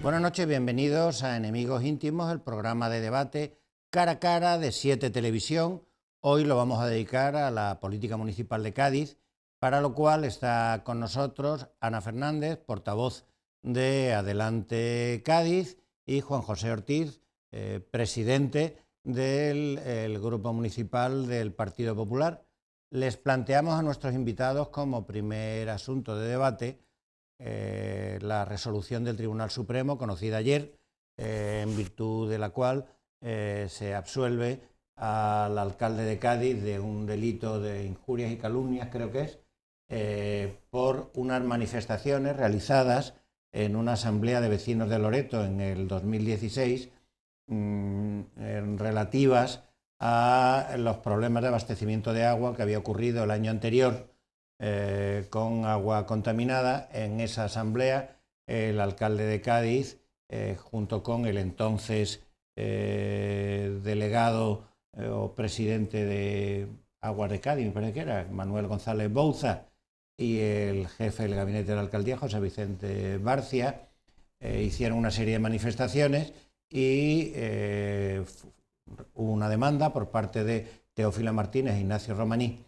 Buenas noches, bienvenidos a Enemigos Íntimos, el programa de debate cara a cara de 7 Televisión. Hoy lo vamos a dedicar a la política municipal de Cádiz, para lo cual está con nosotros Ana Fernández, portavoz de Adelante Cádiz, y Juan José Ortiz, presidente del Grupo Municipal del Partido Popular. Les planteamos a nuestros invitados como primer asunto de debate la resolución del Tribunal Supremo, conocida ayer, en virtud de la cual se absuelve al alcalde de Cádiz de un delito de injurias y calumnias, creo que es, por unas manifestaciones realizadas en una asamblea de vecinos de Loreto en el 2016, relativas a los problemas de abastecimiento de agua que había ocurrido el año anterior con agua contaminada. En esa asamblea el alcalde de Cádiz, junto con el entonces delegado o presidente de Aguas de Cádiz, me parece que era Manuel González Bouza, y el jefe del gabinete de la alcaldía, José Vicente Barcia, hicieron una serie de manifestaciones y hubo una demanda por parte de Teófila Martínez e Ignacio Romaní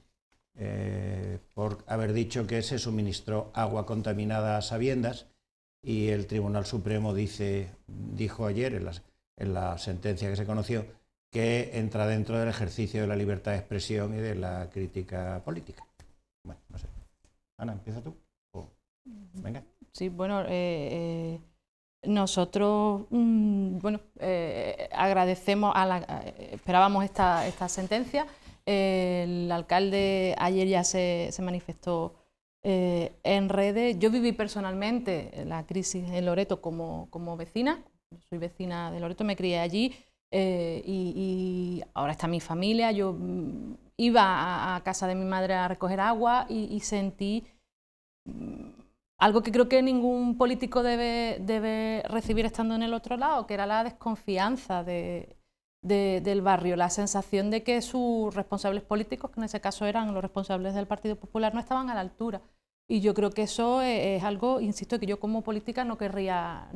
por haber dicho que se suministró agua contaminada a sabiendas, y el Tribunal Supremo dijo ayer en la sentencia que se conoció que entra dentro del ejercicio de la libertad de expresión y de la crítica política. Bueno, no sé. Ana, ¿empieza tú? Venga. Sí, bueno, nosotros agradecemos, esperábamos esta sentencia. El alcalde ayer ya se manifestó en redes. Yo viví personalmente la crisis en Loreto como vecina. Yo soy vecina de Loreto, me crié allí y ahora está mi familia. Yo iba a casa de mi madre a recoger agua y sentí algo que creo que ningún político debe recibir estando en el otro lado, que era la desconfianza del barrio, la sensación de que sus responsables políticos, que en ese caso eran los responsables del Partido Popular, no estaban a la altura. Y yo creo que eso es algo, insisto, que yo como política no querría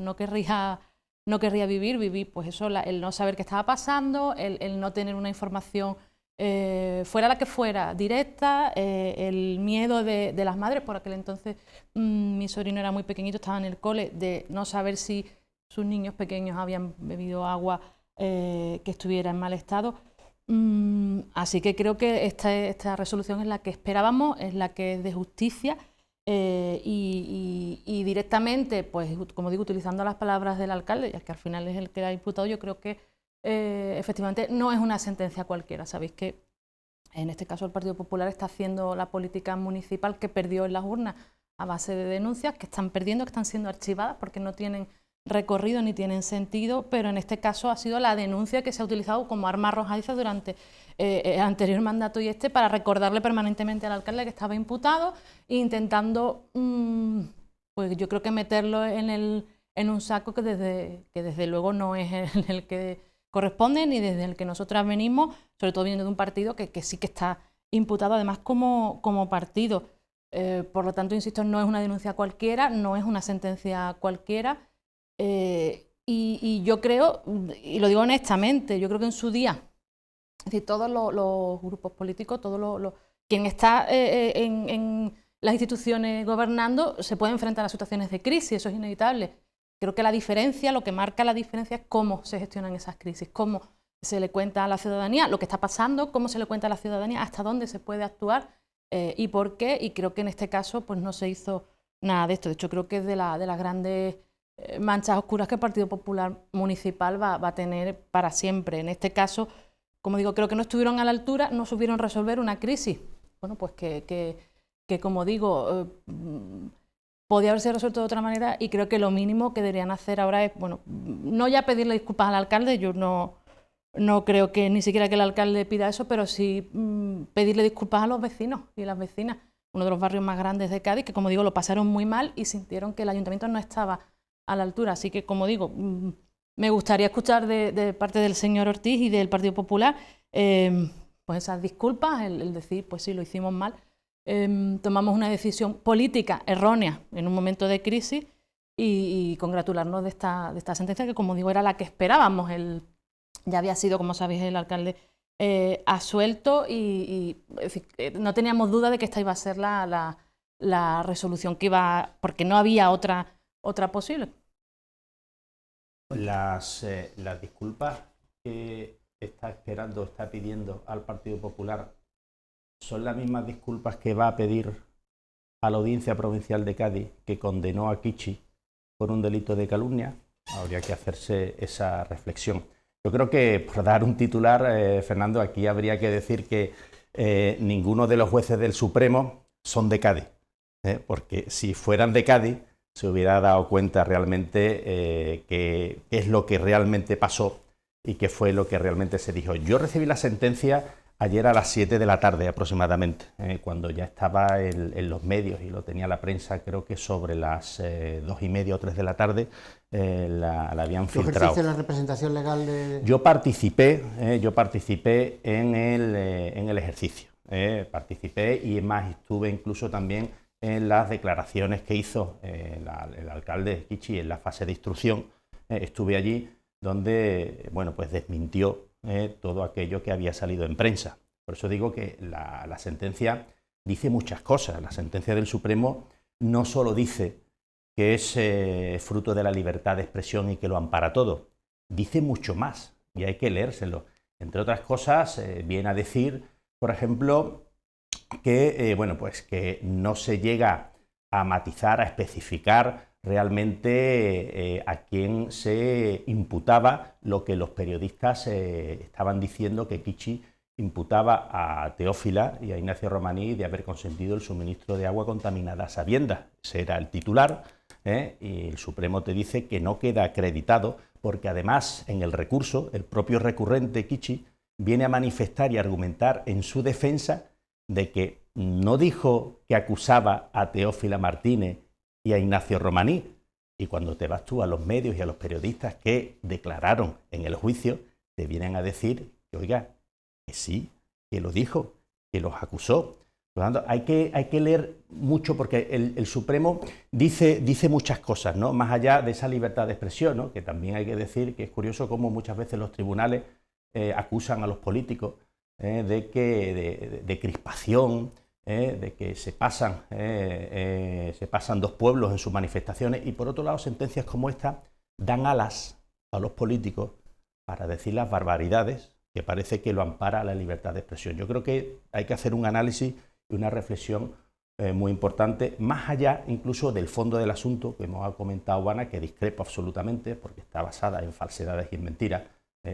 vivir pues eso, el no saber qué estaba pasando, el no tener una información fuera la que fuera, directa, el miedo de las madres. Por aquel entonces mi sobrino era muy pequeñito, estaba en el cole, de no saber si sus niños pequeños habían bebido agua que estuviera en mal estado. Así que creo que esta resolución es la que esperábamos, es la que es de justicia, y directamente, pues como digo, utilizando las palabras del alcalde, ya que al final es el que ha imputado, yo creo que efectivamente no es una sentencia cualquiera. Sabéis que en este caso el Partido Popular está haciendo la política municipal que perdió en las urnas a base de denuncias que están perdiendo, que están siendo archivadas porque no tienen recorrido ni tienen sentido, pero en este caso ha sido la denuncia que se ha utilizado como arma arrojadiza durante el anterior mandato y para recordarle permanentemente al alcalde que estaba imputado, e intentando, pues yo creo que meterlo en un saco que desde luego no es el que corresponde ni desde el que nosotras venimos, sobre todo viniendo de un partido que sí que está imputado además como partido. Por lo tanto, insisto, no es una denuncia cualquiera, no es una sentencia cualquiera. Y yo creo, y lo digo honestamente, yo creo que en su día, es decir, todos los grupos políticos, quien está en las instituciones gobernando, se puede enfrentar a situaciones de crisis, eso es inevitable. Creo que la diferencia, lo que marca la diferencia es cómo se gestionan esas crisis, cómo se le cuenta a la ciudadanía lo que está pasando, cómo se le cuenta a la ciudadanía hasta dónde se puede actuar y por qué, y creo que en este caso pues no se hizo nada de esto. De hecho, creo que es de las grandes manchas oscuras que el Partido Popular Municipal va a tener para siempre. En este caso, como digo, creo que no estuvieron a la altura, no supieron resolver una crisis. Bueno, pues que como digo, podía haberse resuelto de otra manera, y creo que lo mínimo que deberían hacer ahora es, bueno, no ya pedirle disculpas al alcalde, yo no creo que ni siquiera que el alcalde pida eso, pero sí pedirle disculpas a los vecinos y las vecinas, uno de los barrios más grandes de Cádiz, que como digo, lo pasaron muy mal y sintieron que el ayuntamiento no estaba a la altura. Así que, como digo, me gustaría escuchar de parte del señor Ortiz y del Partido Popular pues esas disculpas, el decir, pues sí, lo hicimos mal, tomamos una decisión política errónea en un momento de crisis, y congratularnos de esta sentencia que, como digo, era la que esperábamos. Ya había sido, como sabéis, el alcalde absuelto y es decir, no teníamos duda de que esta iba a ser la resolución que iba, porque no había otra posible. Las disculpas que está esperando, está pidiendo al Partido Popular, ¿son las mismas disculpas que va a pedir a la Audiencia Provincial de Cádiz, que condenó a Kichi por un delito de calumnia? Habría que hacerse esa reflexión. Yo creo que, por dar un titular, Fernando, aquí habría que decir que ninguno de los jueces del Supremo son de Cádiz, porque si fueran de Cádiz se hubiera dado cuenta realmente qué es lo que realmente pasó y qué fue lo que realmente se dijo. Yo recibí la sentencia ayer a las 7 de la tarde aproximadamente, cuando ya estaba en los medios y lo tenía la prensa, creo que sobre las 2:30 o 3 de la tarde la habían filtrado. ¿Tú ejerciste la representación legal de...? Yo participé en el ejercicio, participé y más estuve incluso también en las declaraciones que hizo el alcalde Kichi en la fase de instrucción. Estuve allí donde, bueno, pues desmintió todo aquello que había salido en prensa. Por eso digo que la sentencia dice muchas cosas. La sentencia del Supremo no solo dice que es fruto de la libertad de expresión y que lo ampara todo, dice mucho más y hay que leérselo. Entre otras cosas, viene a decir, por ejemplo, que, bueno, pues que no se llega a matizar, a especificar realmente a quién se imputaba lo que los periodistas estaban diciendo, que Kichi imputaba a Teófila y a Ignacio Romaní de haber consentido el suministro de agua contaminada a sabiendas. Ese era el titular, y el Supremo te dice que no queda acreditado porque además en el recurso el propio recurrente Kichi viene a manifestar y argumentar en su defensa de que no dijo que acusaba a Teófila Martínez y a Ignacio Romaní. Y cuando te vas tú a los medios y a los periodistas que declararon en el juicio, te vienen a decir que, oiga, que sí, que lo dijo, que los acusó. Por lo tanto, hay que leer mucho porque el Supremo dice muchas cosas, ¿no? Más allá de esa libertad de expresión, ¿no? Que también hay que decir que es curioso cómo muchas veces los tribunales acusan a los políticos de crispación, de que se pasan dos pueblos en sus manifestaciones, y por otro lado sentencias como esta dan alas a los políticos para decir las barbaridades que parece que lo ampara la libertad de expresión. Yo creo que hay que hacer un análisis y una reflexión muy importante, más allá incluso del fondo del asunto que hemos comentado, Ana, que discrepo absolutamente porque está basada en falsedades y en mentiras,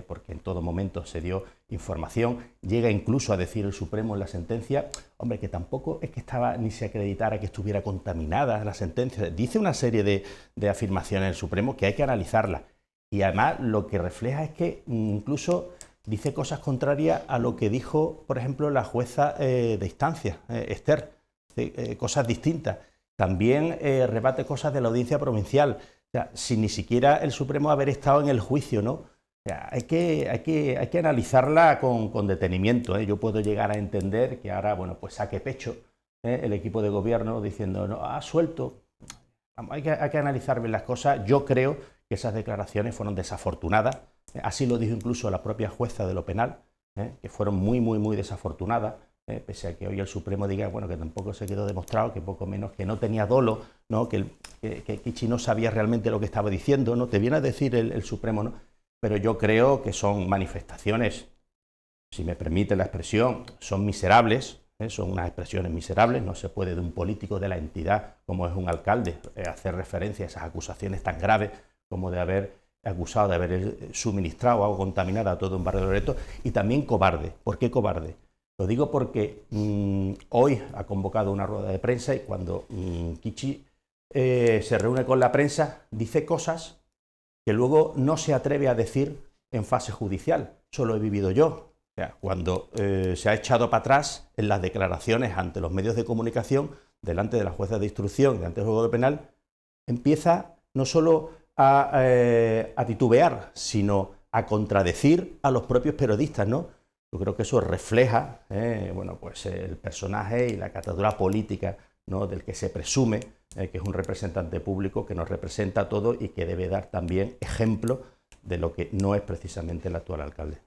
porque en todo momento se dio información. Llega incluso a decir el Supremo en la sentencia, hombre, que tampoco es que estaba ni se acreditara que estuviera contaminada la sentencia. Dice una serie de afirmaciones el Supremo que hay que analizarlas. Y además lo que refleja es que incluso dice cosas contrarias a lo que dijo, por ejemplo, la jueza de instancia, Esther, cosas distintas. También rebate cosas de la Audiencia Provincial, o sea, sin ni siquiera el Supremo haber estado en el juicio, ¿no? O sea, hay que analizarla con detenimiento, ¿eh? Yo puedo llegar a entender que ahora, bueno, pues saque pecho el equipo de gobierno diciendo, no, ha suelto. Hay que analizar bien las cosas. Yo creo que esas declaraciones fueron desafortunadas. Así lo dijo incluso la propia jueza de lo penal, que fueron muy desafortunadas, pese a que hoy el Supremo diga, bueno, que tampoco se quedó demostrado, que poco menos que no tenía dolo, ¿no? que Kichi no sabía realmente lo que estaba diciendo, ¿no? Te viene a decir el Supremo, ¿no? Pero yo creo que son manifestaciones, si me permite la expresión, son miserables, son unas expresiones miserables. No se puede de un político de la entidad, como es un alcalde, hacer referencia a esas acusaciones tan graves como de haber acusado de haber suministrado agua contaminada a todo un barrio de Loreto, y también cobarde. ¿Por qué cobarde? Lo digo porque hoy ha convocado una rueda de prensa y cuando Kichi se reúne con la prensa dice cosas que luego no se atreve a decir en fase judicial. Eso lo he vivido yo. O sea, cuando se ha echado para atrás en las declaraciones ante los medios de comunicación, delante de la jueza de instrucción, delante del juzgado penal, empieza no solo a titubear, sino a contradecir a los propios periodistas, ¿no? Yo creo que eso refleja bueno, pues el personaje y la catadura política ¿no?, del que se presume que es un representante público que nos representa a todos y que debe dar también ejemplo de lo que no es precisamente el actual alcalde.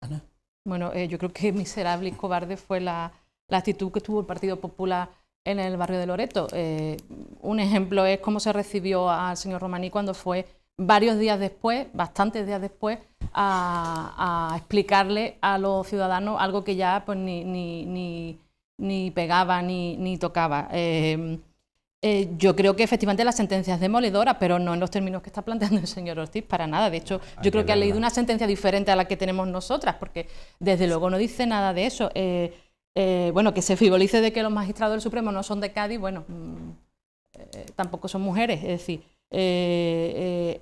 Ana. Bueno, yo creo que miserable y cobarde fue la actitud que tuvo el Partido Popular en el barrio de Loreto. Un ejemplo es cómo se recibió al señor Romaní cuando fue varios días después, bastantes días después, a explicarle a los ciudadanos algo que ya pues, ni pegaba ni tocaba. Yo creo que efectivamente la sentencia es demoledora, pero no en los términos que está planteando el señor Ortiz, para nada. De hecho, yo creo que ha leído una sentencia diferente a la que tenemos nosotras, porque desde luego no dice nada de eso. Bueno, que se frivolice de que los magistrados del Supremo no son de Cádiz, bueno, tampoco son mujeres, es decir,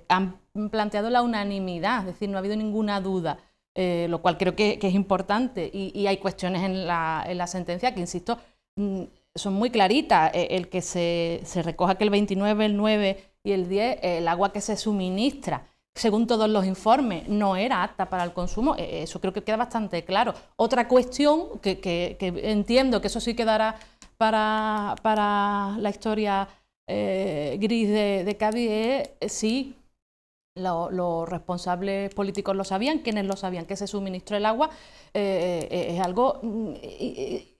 han planteado la unanimidad, es decir, no ha habido ninguna duda, lo cual creo que es importante, y hay cuestiones en la sentencia que, insisto, son muy claritas. El que se recoja que el 29, el 9 y el 10, el agua que se suministra, según todos los informes, no era apta para el consumo. Eso creo que queda bastante claro. Otra cuestión que entiendo que eso sí quedará para la historia gris de Cádiz es si los responsables políticos lo sabían, quienes lo sabían, que se suministró el agua, es algo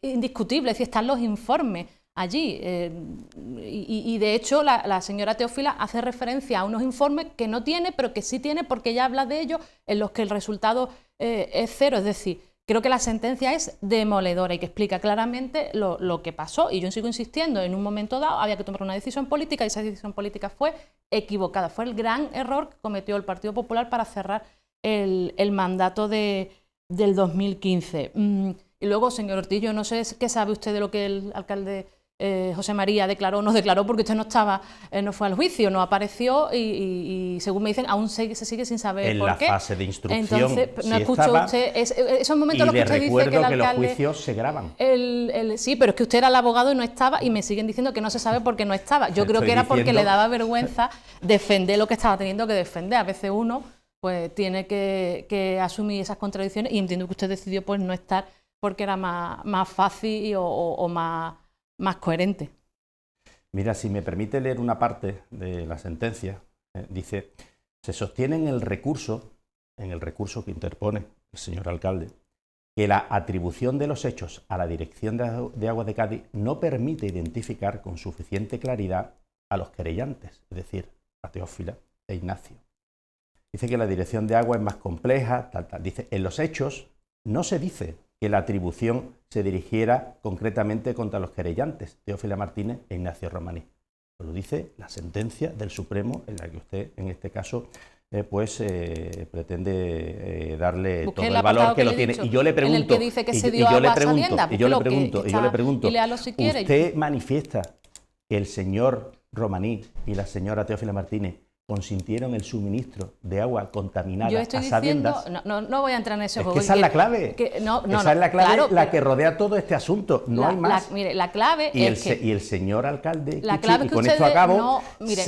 indiscutible, es decir, están los informes allí, y de hecho la señora Teófila hace referencia a unos informes que no tiene, pero que sí tiene, porque ella habla de ellos, en los que el resultado es cero. Es decir, creo que la sentencia es demoledora y que explica claramente lo que pasó, y yo sigo insistiendo, en un momento dado había que tomar una decisión política y esa decisión política fue equivocada, fue el gran error que cometió el Partido Popular para cerrar el mandato del 2015. Y luego, señor Ortiz, yo no sé qué sabe usted de lo que el alcalde José María declaró o no declaró, porque usted no estaba, no fue al juicio, no apareció y según me dicen, aún se sigue sin saber por qué. En la fase de instrucción. Entonces, no sí escuchó estaba, usted esos momentos en los que usted dice que el alcalde, que los juicios se graban. Sí, pero es que usted era el abogado y no estaba, y me siguen diciendo que no se sabe por qué no estaba. Yo creo que era porque le daba vergüenza defender lo que estaba teniendo que defender. A veces uno pues tiene que asumir esas contradicciones, y entiendo que usted decidió pues no estar porque era más fácil o más coherente. Mira, si me permite leer una parte de la sentencia, dice: se sostiene en el recurso que interpone el señor alcalde, que la atribución de los hechos a la Dirección de Aguas de Cádiz no permite identificar con suficiente claridad a los querellantes, es decir, a Teófila e Ignacio. Dice que la Dirección de Agua es más compleja, tal. Dice, en los hechos no se dice que la atribución se dirigiera concretamente contra los querellantes, Teófila Martínez e Ignacio Romaní. Lo dice la sentencia del Supremo, en la que usted, en este caso, pretende darle todo el valor que lo tiene. Y yo le pregunto, en el que dice que se dio agua a sabiendas, y yo le pregunto, y léalo si quiere. ¿Usted manifiesta que el señor Romaní y la señora Teófila Martínez consintieron el suministro de agua contaminada a sabiendas? No voy a entrar en ese juego. Esa es la clave. Esa es la clave, claro, la que rodea todo este asunto. No hay más. Mire, la clave es que... Y el señor alcalde, la clave y que con ustedes, esto acabo, no, mire,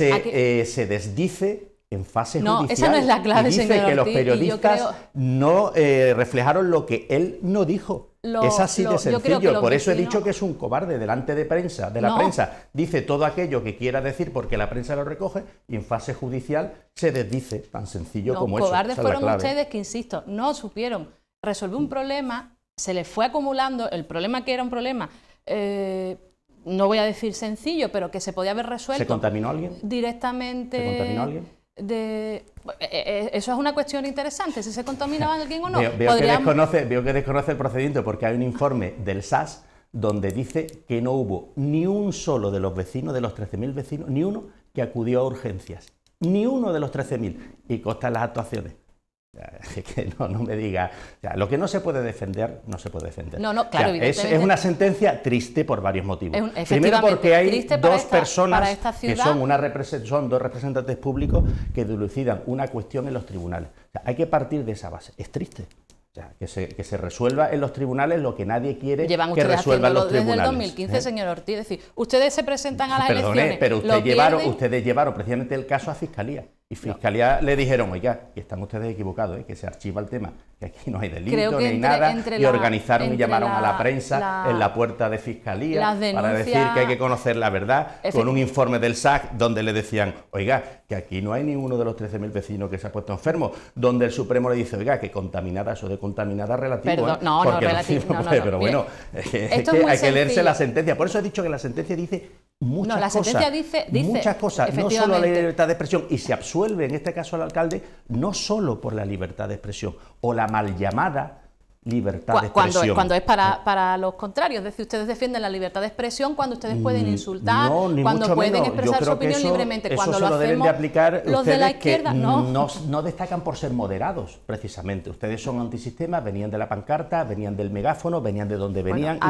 se desdice en fase judicial. No, esa no es la clave, y dice señor que los Ortiz, periodistas no reflejaron lo que él no dijo. Es así de sencillo. Por eso he dicho que es un cobarde delante de prensa, de la prensa. Dice todo aquello que quiera decir porque la prensa lo recoge, y en fase judicial se desdice, tan sencillo como eso. Cobardes fueron ustedes que, insisto, no supieron resolver un problema, se les fue acumulando el problema, que era un problema, no voy a decir sencillo, pero que se podía haber resuelto. ¿Se contaminó alguien? Directamente. ¿Se contaminó alguien? Eso es una cuestión interesante, si se contaminaba alguien o no. Veo que desconoce el procedimiento, porque hay un informe del SAS donde dice que no hubo ni un solo de los vecinos, de los 13.000 vecinos, ni uno que acudió a urgencias. Ni uno de los 13.000. Y constan las actuaciones. Que no me diga. Lo que no se puede defender, no se puede defender. No, claro, es una sentencia triste por varios motivos. Primero, porque hay dos personas que son dos representantes públicos que dilucidan una cuestión en los tribunales. Hay que partir de esa base. Es triste. Que se resuelva en los tribunales lo que nadie quiere que resuelvan los tribunales. Desde el 2015, señor Ortiz. Es decir, ustedes se presentan a las elecciones. Pero ustedes llevaron precisamente el caso a Fiscalía. Y Fiscalía le dijeron, oiga, que están ustedes equivocados, que se archiva el tema que aquí no hay delito ni nada, y organizaron y llamaron a la prensa en la puerta de Fiscalía para decir que hay que conocer la verdad, con un informe del SAC donde le decían, oiga, que aquí no hay ninguno de los 13.000 vecinos que se ha puesto enfermo, donde el Supremo le dice, oiga, que contaminada, eso de contaminada relativo. Perdón, no, relativo, no, pero bueno, es que hay que leerse la sentencia, por eso he dicho que la sentencia dice muchas cosas, muchas cosas, no solo la libertad de expresión, y se absuelve en este caso al alcalde, no solo por la libertad de expresión, o la mal llamada libertad de expresión. Cuando es para los contrarios, es decir, ustedes defienden la libertad de expresión cuando ustedes pueden insultar, cuando pueden expresar su opinión libremente. Cuando eso lo deben de aplicar los ustedes, de la izquierda, que no destacan por ser moderados, precisamente. Ustedes son antisistemas, venían de la pancarta, venían del megáfono, venían de donde venían,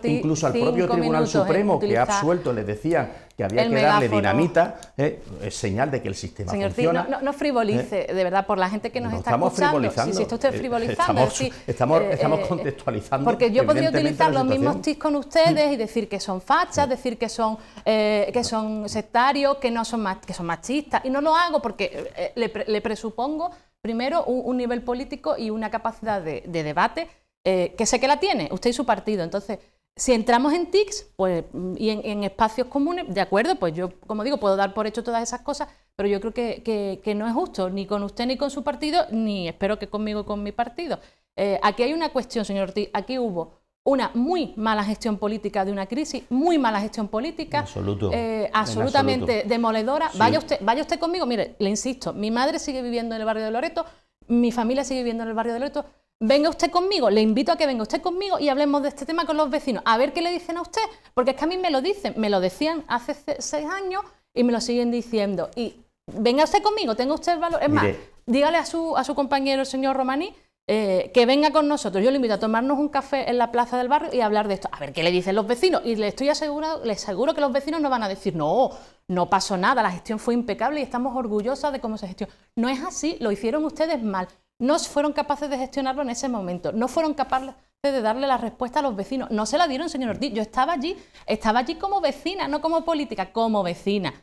incluso al propio Tribunal Supremo, que ha absuelto, les decían que había que darle dinamita, es señal de que el sistema funciona. No frivolice, de verdad, por la gente que nos está escuchando. Si está usted frivolizando, estamos contextualizando. Porque yo podría utilizar los mismos tics con ustedes y decir que son fachas, decir que son sectarios, que son machistas, y no lo hago porque le presupongo primero un nivel político y una capacidad de debate que sé que la tiene usted y su partido. Entonces, si entramos en tics pues, y en espacios comunes, de acuerdo, pues yo, como digo, puedo dar por hecho todas esas cosas, pero yo creo que no es justo, ni con usted ni con su partido, ni espero que conmigo y con mi partido. Aquí hay una cuestión, señor Ortiz, aquí hubo una muy mala gestión política de una crisis, muy mala gestión política, absolutamente demoledora. Sí. Vaya usted conmigo, mire, le insisto, mi madre sigue viviendo en el barrio de Loreto, mi familia sigue viviendo en el barrio de Loreto. Venga usted conmigo, le invito a que venga usted conmigo y hablemos de este tema con los vecinos, a ver qué le dicen a usted, porque es que a mí me lo dicen, me lo decían hace 6 años y me lo siguen diciendo. Y venga usted conmigo, tenga usted el valor. Es más, dígale a su compañero, el señor Romaní, que venga con nosotros. Yo le invito a tomarnos un café en la plaza del barrio y a hablar de esto, a ver qué le dicen los vecinos. Y les aseguro que los vecinos no van a decir, no pasó nada, la gestión fue impecable y estamos orgullosas de cómo se gestionó. No es así, lo hicieron ustedes mal. No fueron capaces de gestionarlo en ese momento, no fueron capaces de darle la respuesta a los vecinos, no se la dieron, señor Ortiz. Yo estaba allí como vecina, no como política, como vecina.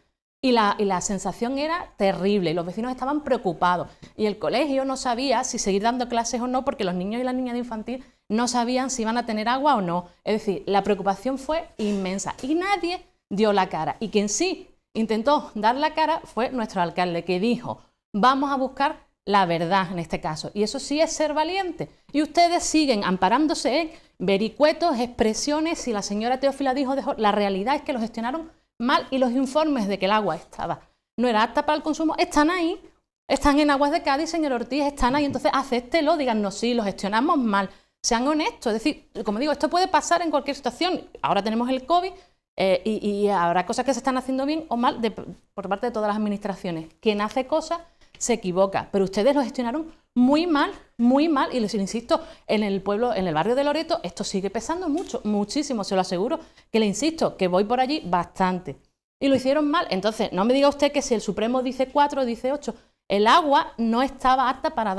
Y la sensación era terrible, y los vecinos estaban preocupados. Y el colegio no sabía si seguir dando clases o no, porque los niños y las niñas de infantil no sabían si iban a tener agua o no. Es decir, la preocupación fue inmensa y nadie dio la cara. Y quien sí intentó dar la cara fue nuestro alcalde, que dijo, vamos a buscar la verdad en este caso, y eso sí es ser valiente. Y ustedes siguen amparándose en vericuetos, expresiones. Si la señora Teófila dijo, la realidad es que lo gestionaron mal y los informes de que el agua no era apta para el consumo están ahí, están en Aguas de Cádiz, señor Ortiz, están ahí. Entonces acéptelo, díganos, sí, lo gestionamos mal, sean honestos. Es decir, como digo, esto puede pasar en cualquier situación. Ahora tenemos el COVID y habrá cosas que se están haciendo bien o mal por parte de todas las administraciones. Quien hace cosas se equivoca, pero ustedes lo gestionaron muy mal, y les insisto, en el barrio de Loreto, esto sigue pesando mucho, muchísimo, se lo aseguro, que le insisto, que voy por allí bastante, y lo hicieron mal. Entonces, no me diga usted que si el Supremo dice 4 o dice 8, el agua no estaba apta para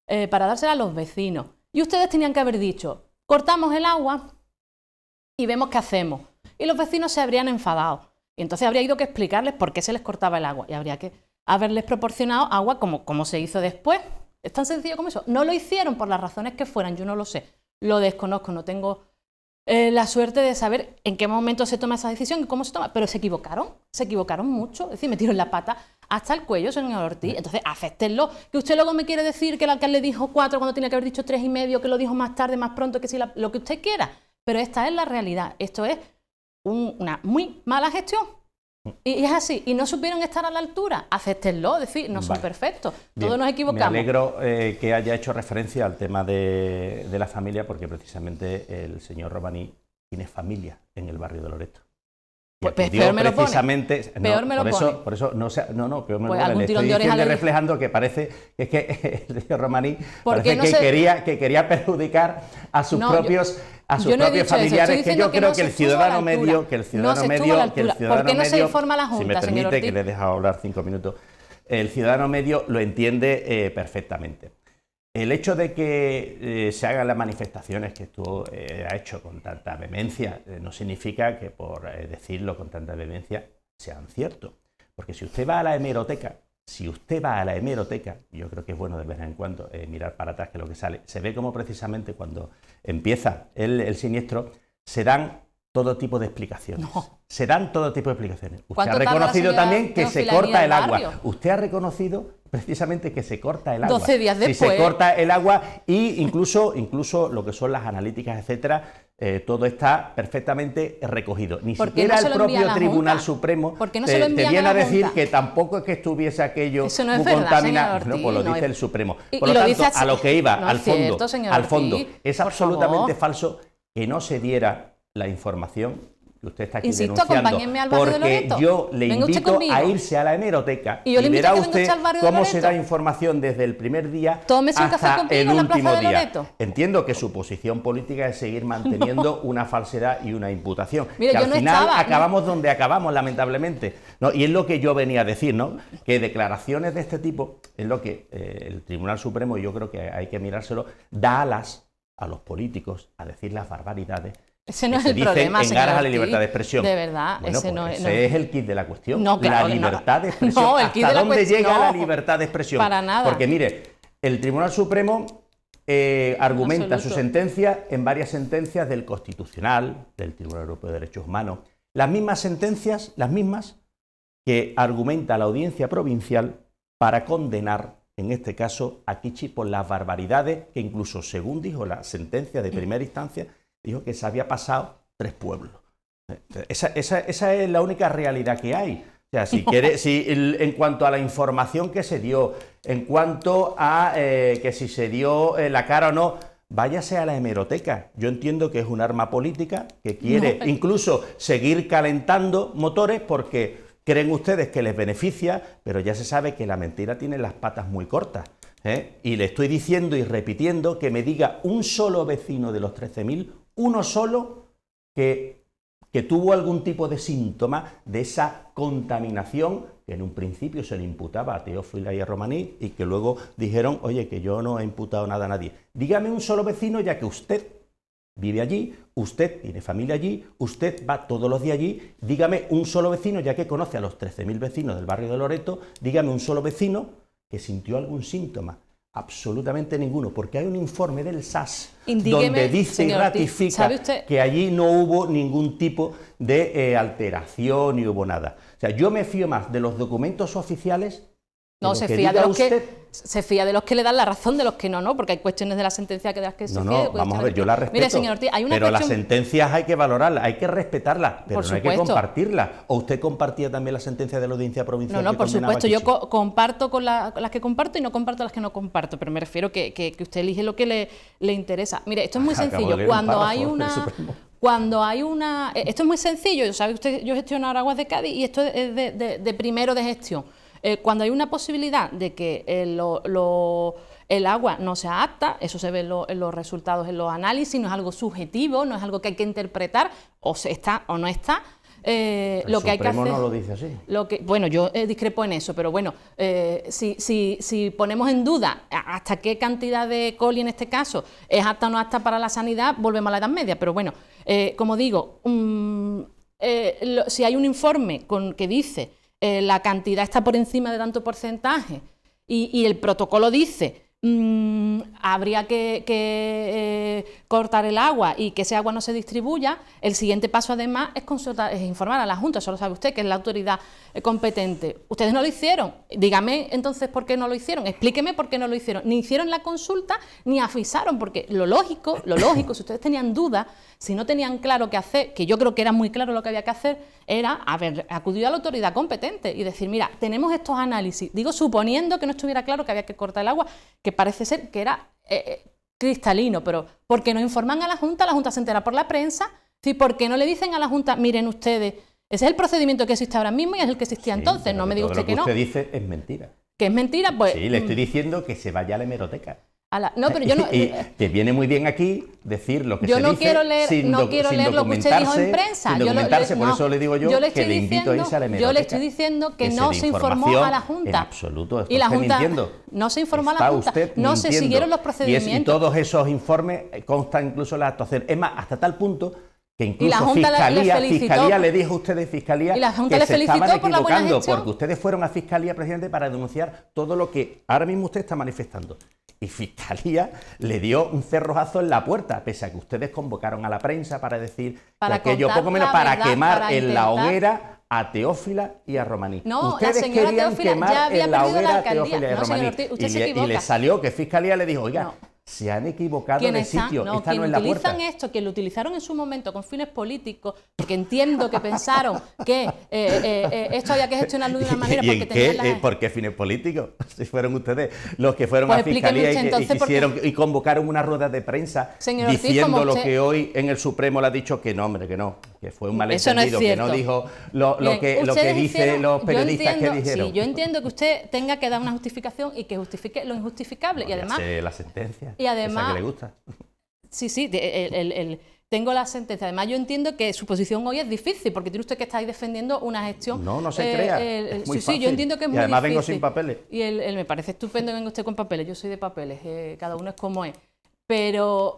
dársela a los vecinos, y ustedes tenían que haber dicho, cortamos el agua y vemos qué hacemos, y los vecinos se habrían enfadado, y entonces habría ido que explicarles por qué se les cortaba el agua, y habría que haberles proporcionado agua como se hizo después. Es tan sencillo como eso. No lo hicieron por las razones que fueran, yo no lo sé, lo desconozco, no tengo la suerte de saber en qué momento se toma esa decisión y cómo se toma, pero se equivocaron mucho, es decir, metieron la pata hasta el cuello, señor Ortiz. Entonces, acéptenlo. Que usted luego me quiere decir que el alcalde dijo 4 cuando tenía que haber dicho 3,5, que lo dijo más tarde, más pronto, que sí, lo que usted quiera, pero esta es la realidad. Esto es una muy mala gestión. Y es así, y no supieron estar a la altura, acéptenlo, es decir, no son perfectos, todos nos equivocamos. Me alegro que haya hecho referencia al tema de la familia, porque precisamente el señor Romaní tiene familia en el barrio de Loreto. Pues peor me lo pone. Peor me lo pone. Por eso, peor me lo pone. Le estoy diciendo, reflejando que parece que es que el señor Romaní parece que quería perjudicar a sus propios familiares, que yo creo que el ciudadano medio, ¿por qué no se informa a la Junta, si me permite, que le he dejado hablar 5 minutos, el ciudadano medio lo entiende perfectamente. El hecho de que se hagan las manifestaciones que tú has hecho con tanta vehemencia no significa que por decirlo con tanta vehemencia sean ciertos. Porque si usted va a la hemeroteca si usted va a la hemeroteca, yo creo que es bueno de vez en cuando mirar para atrás que lo que sale, se ve como precisamente cuando empieza el siniestro se dan todo tipo de explicaciones. No. Se dan todo tipo de explicaciones. Usted ha ¿Cuánto tarda la reconocido señora también que se Teófila en ir corta al el agua. barrio? Usted ha reconocido precisamente que se corta el agua. 12 días Si después. se corta el agua y incluso lo que son las analíticas, etcétera, todo está perfectamente recogido. Ni ¿Por qué siquiera no se el lo envía a propio la Tribunal Junta? Supremo ¿Por qué no se lo te envían viene a a la decir Junta? que tampoco es que estuviese aquello Eso no es muy verdad, contaminado. señor No, pues lo Ortiz, dice no el es- Supremo. Y Por lo lo tanto, dice así. a lo que iba, No al es fondo, cierto, señor al fondo, Ortiz, es por absolutamente favor. falso que no se diera la información que usted está aquí Insisto, denunciando, acompáñenme al barrio de porque Loreto. yo le Venga usted invito conmigo. a irse a la hemeroteca Y yo le invito verá a que venga usted usted al barrio de cómo se Loreto. da información desde el primer día Tómese un café hasta conmigo el en la plaza último de día. Loreto. Entiendo que su posición política es seguir manteniendo una falsedad y una imputación. Mire, que yo al no final estaba, ¿no? acabamos donde acabamos, lamentablemente. ¿No? Y es lo que yo venía a decir, ¿no? Que declaraciones de este tipo es lo que el Tribunal Supremo, y yo creo que hay que mirárselo, da alas a los políticos a decir las barbaridades. Ese no que es se el dicen problema, en señor aras a la Ortiz. libertad de expresión. De verdad, Bueno, ese pues no es... ese es el kit de la cuestión. No, claro la que no. libertad de expresión. No, el kit ¿Hasta de la dónde cuestión- llega la no, libertad de expresión? para nada. Porque mire, el Tribunal Supremo argumenta su absoluto. sentencia en varias sentencias del Constitucional, del Tribunal Europeo de Derechos Humanos. Las mismas sentencias, las mismas que argumenta la Audiencia Provincial para condenar, en este caso, a Kichi por las barbaridades que incluso, según dijo la sentencia de primera instancia, dijo que se había pasado 3 pueblos. Esa es la única realidad que hay. O sea, en cuanto a la información que se dio, en cuanto a que si se dio la cara o no, váyase a la hemeroteca. Yo entiendo que es un arma política que quiere incluso seguir calentando motores porque creen ustedes que les beneficia, pero ya se sabe que la mentira tiene las patas muy cortas. Y le estoy diciendo y repitiendo que me diga un solo vecino de los 13.000, uno solo, que tuvo algún tipo de síntoma de esa contaminación que en un principio se le imputaba a Teófila y a Romaní y que luego dijeron, oye, que yo no he imputado nada a nadie. Dígame un solo vecino, ya que usted vive allí, usted tiene familia allí, usted va todos los días allí, dígame un solo vecino, ya que conoce a los 13.000 vecinos del barrio de Loreto, dígame un solo vecino que sintió algún síntoma. Absolutamente ninguno, porque hay un informe del SAS donde dice y ratifica que allí no hubo ningún tipo de alteración ni hubo nada. O sea, yo me fío más de los documentos oficiales. No, se fía de los que le dan la razón, de los que no, porque hay cuestiones de la sentencia de las que se fía. No, vamos a ver, yo la respeto. Mire, señor Ortiz, hay una pero cuestión... las sentencias hay que valorarlas, hay que respetarlas, pero no hay que compartirlas. ¿O usted compartía también la sentencia de la Audiencia Provincial? No, por supuesto, yo comparto con las que comparto y no comparto las que no comparto, pero me refiero que usted elige lo que le interesa. Mire, esto es muy sencillo. Esto es muy sencillo, sabe usted, yo gestiono ahora Aguas de Cádiz y esto es de primero de gestión. Cuando hay una posibilidad de que el agua no sea apta, eso se ve en los resultados, en los análisis, no es algo subjetivo, no es algo que hay que interpretar, o se está o no está. Lo que hay que hacer, no lo dice así. Bueno, yo discrepo en eso, pero bueno, si ponemos en duda hasta qué cantidad de coli en este caso es apta o no apta para la sanidad, volvemos a la Edad Media. Pero bueno, como digo, si hay un informe que dice la cantidad está por encima de tanto porcentaje y el protocolo dice habría que cortar el agua y que ese agua no se distribuya, el siguiente paso además es informar a la Junta, eso lo sabe usted, que es la autoridad competente. Ustedes no lo hicieron, dígame entonces por qué no lo hicieron, explíqueme por qué no lo hicieron, ni hicieron la consulta ni avisaron, porque lo lógico, si ustedes tenían dudas, si no tenían claro qué hacer, que yo creo que era muy claro lo que había que hacer, era haber acudido a la autoridad competente y decir, mira, tenemos estos análisis, digo suponiendo que no estuviera claro que había que cortar el agua, que parece ser que era cristalino, pero ¿por qué no informan a la Junta se entera por la prensa? ¿Sí? ¿Por qué no le dicen a la Junta, miren ustedes, ese es el procedimiento que existe ahora mismo y es el que existía entonces, no me diga usted que no? Lo que usted dice es mentira. ¿Que es mentira? Pues... Sí, le estoy diciendo que se vaya a la hemeroteca. No, pero yo no... Y te viene muy bien aquí decir lo que se dice. Yo no quiero leer lo que usted dijo en prensa. Sin documentarse, por eso le digo yo que le invito a irse a la hemeroteca. Yo le estoy diciendo que no se informó a la Junta. En absoluto, y la Junta mintiendo. No se informó a la Junta, no se siguieron los procedimientos. Y todos esos informes constan incluso las actuaciones. Es más, hasta tal punto que incluso la Junta Fiscalía le dijo a ustedes, Fiscalía, y la Junta que le se felicitó estaban por la buena equivocando, gestión. porque ustedes fueron a Fiscalía, presidente, para denunciar todo lo que ahora mismo usted está manifestando. Y Fiscalía le dio un cerrojazo en la puerta, pese a que ustedes convocaron a la prensa para decir Para que aquello contar poco menos la para verdad, quemar para en la intentar- hoguera a Teófila y a Romaní. No, la Ustedes señora querían Teófila ya quemar había en la perdido la hoguera a alcaldía. Teófila y a No, señor Romaní. Ortiz, usted se Y equivoca. le salió que Fiscalía le dijo, oiga, No. se han equivocado de Quienes sitio, esta no es la puerta. utilizan esto, quien lo utilizaron en su momento con fines políticos, porque entiendo que pensaron que esto había que gestionarlo de una manera ¿Y porque en tenían qué? las... ¿Por qué fines políticos? Si fueron ustedes los que fueron Pues a explíqueme Fiscalía usted, y entonces, porque- quisieron y convocaron una rueda de prensa Señor Ortiz, diciendo como lo usted- que hoy en el Supremo le ha dicho que no, hombre, que no, que fue un Eso no es malentendido, que no cierto. dijo lo Miren, que ustedes dicen hicieron- los yo periodistas entiendo- que dijeron. Sí, yo entiendo que usted tenga que dar una justificación y que justifique lo injustificable. Y además, la sentencia, y además- esa que le gusta. sí, tengo la sentencia. Además, yo entiendo que su posición hoy es difícil, porque tiene usted que estar ahí defendiendo una gestión... No se crea, es muy sí, fácil. yo entiendo que es Y muy además difícil. vengo sin papeles. Y me parece estupendo que venga usted con papeles. Yo soy de papeles, cada uno es como es. Pero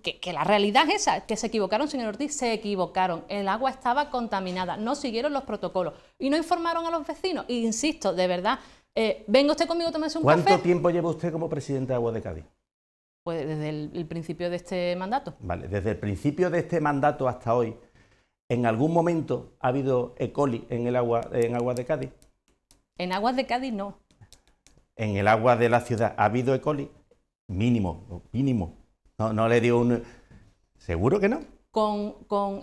que la realidad es esa, que se equivocaron, señor Ortiz, se equivocaron. El agua estaba contaminada, no siguieron los protocolos y no informaron a los vecinos. Y insisto, de verdad, venga usted conmigo a tomarse un ¿Cuánto café. tiempo lleva usted como presidente de Agua de Cádiz? Pues desde el principio de este mandato. Vale, desde el principio de este mandato hasta hoy, ¿en algún momento ha habido E. coli en Agua de Cádiz? En aguas de Cádiz no. ¿En el agua de la ciudad ha habido E. coli? Mínimo. No le dio un... ¿Seguro que no?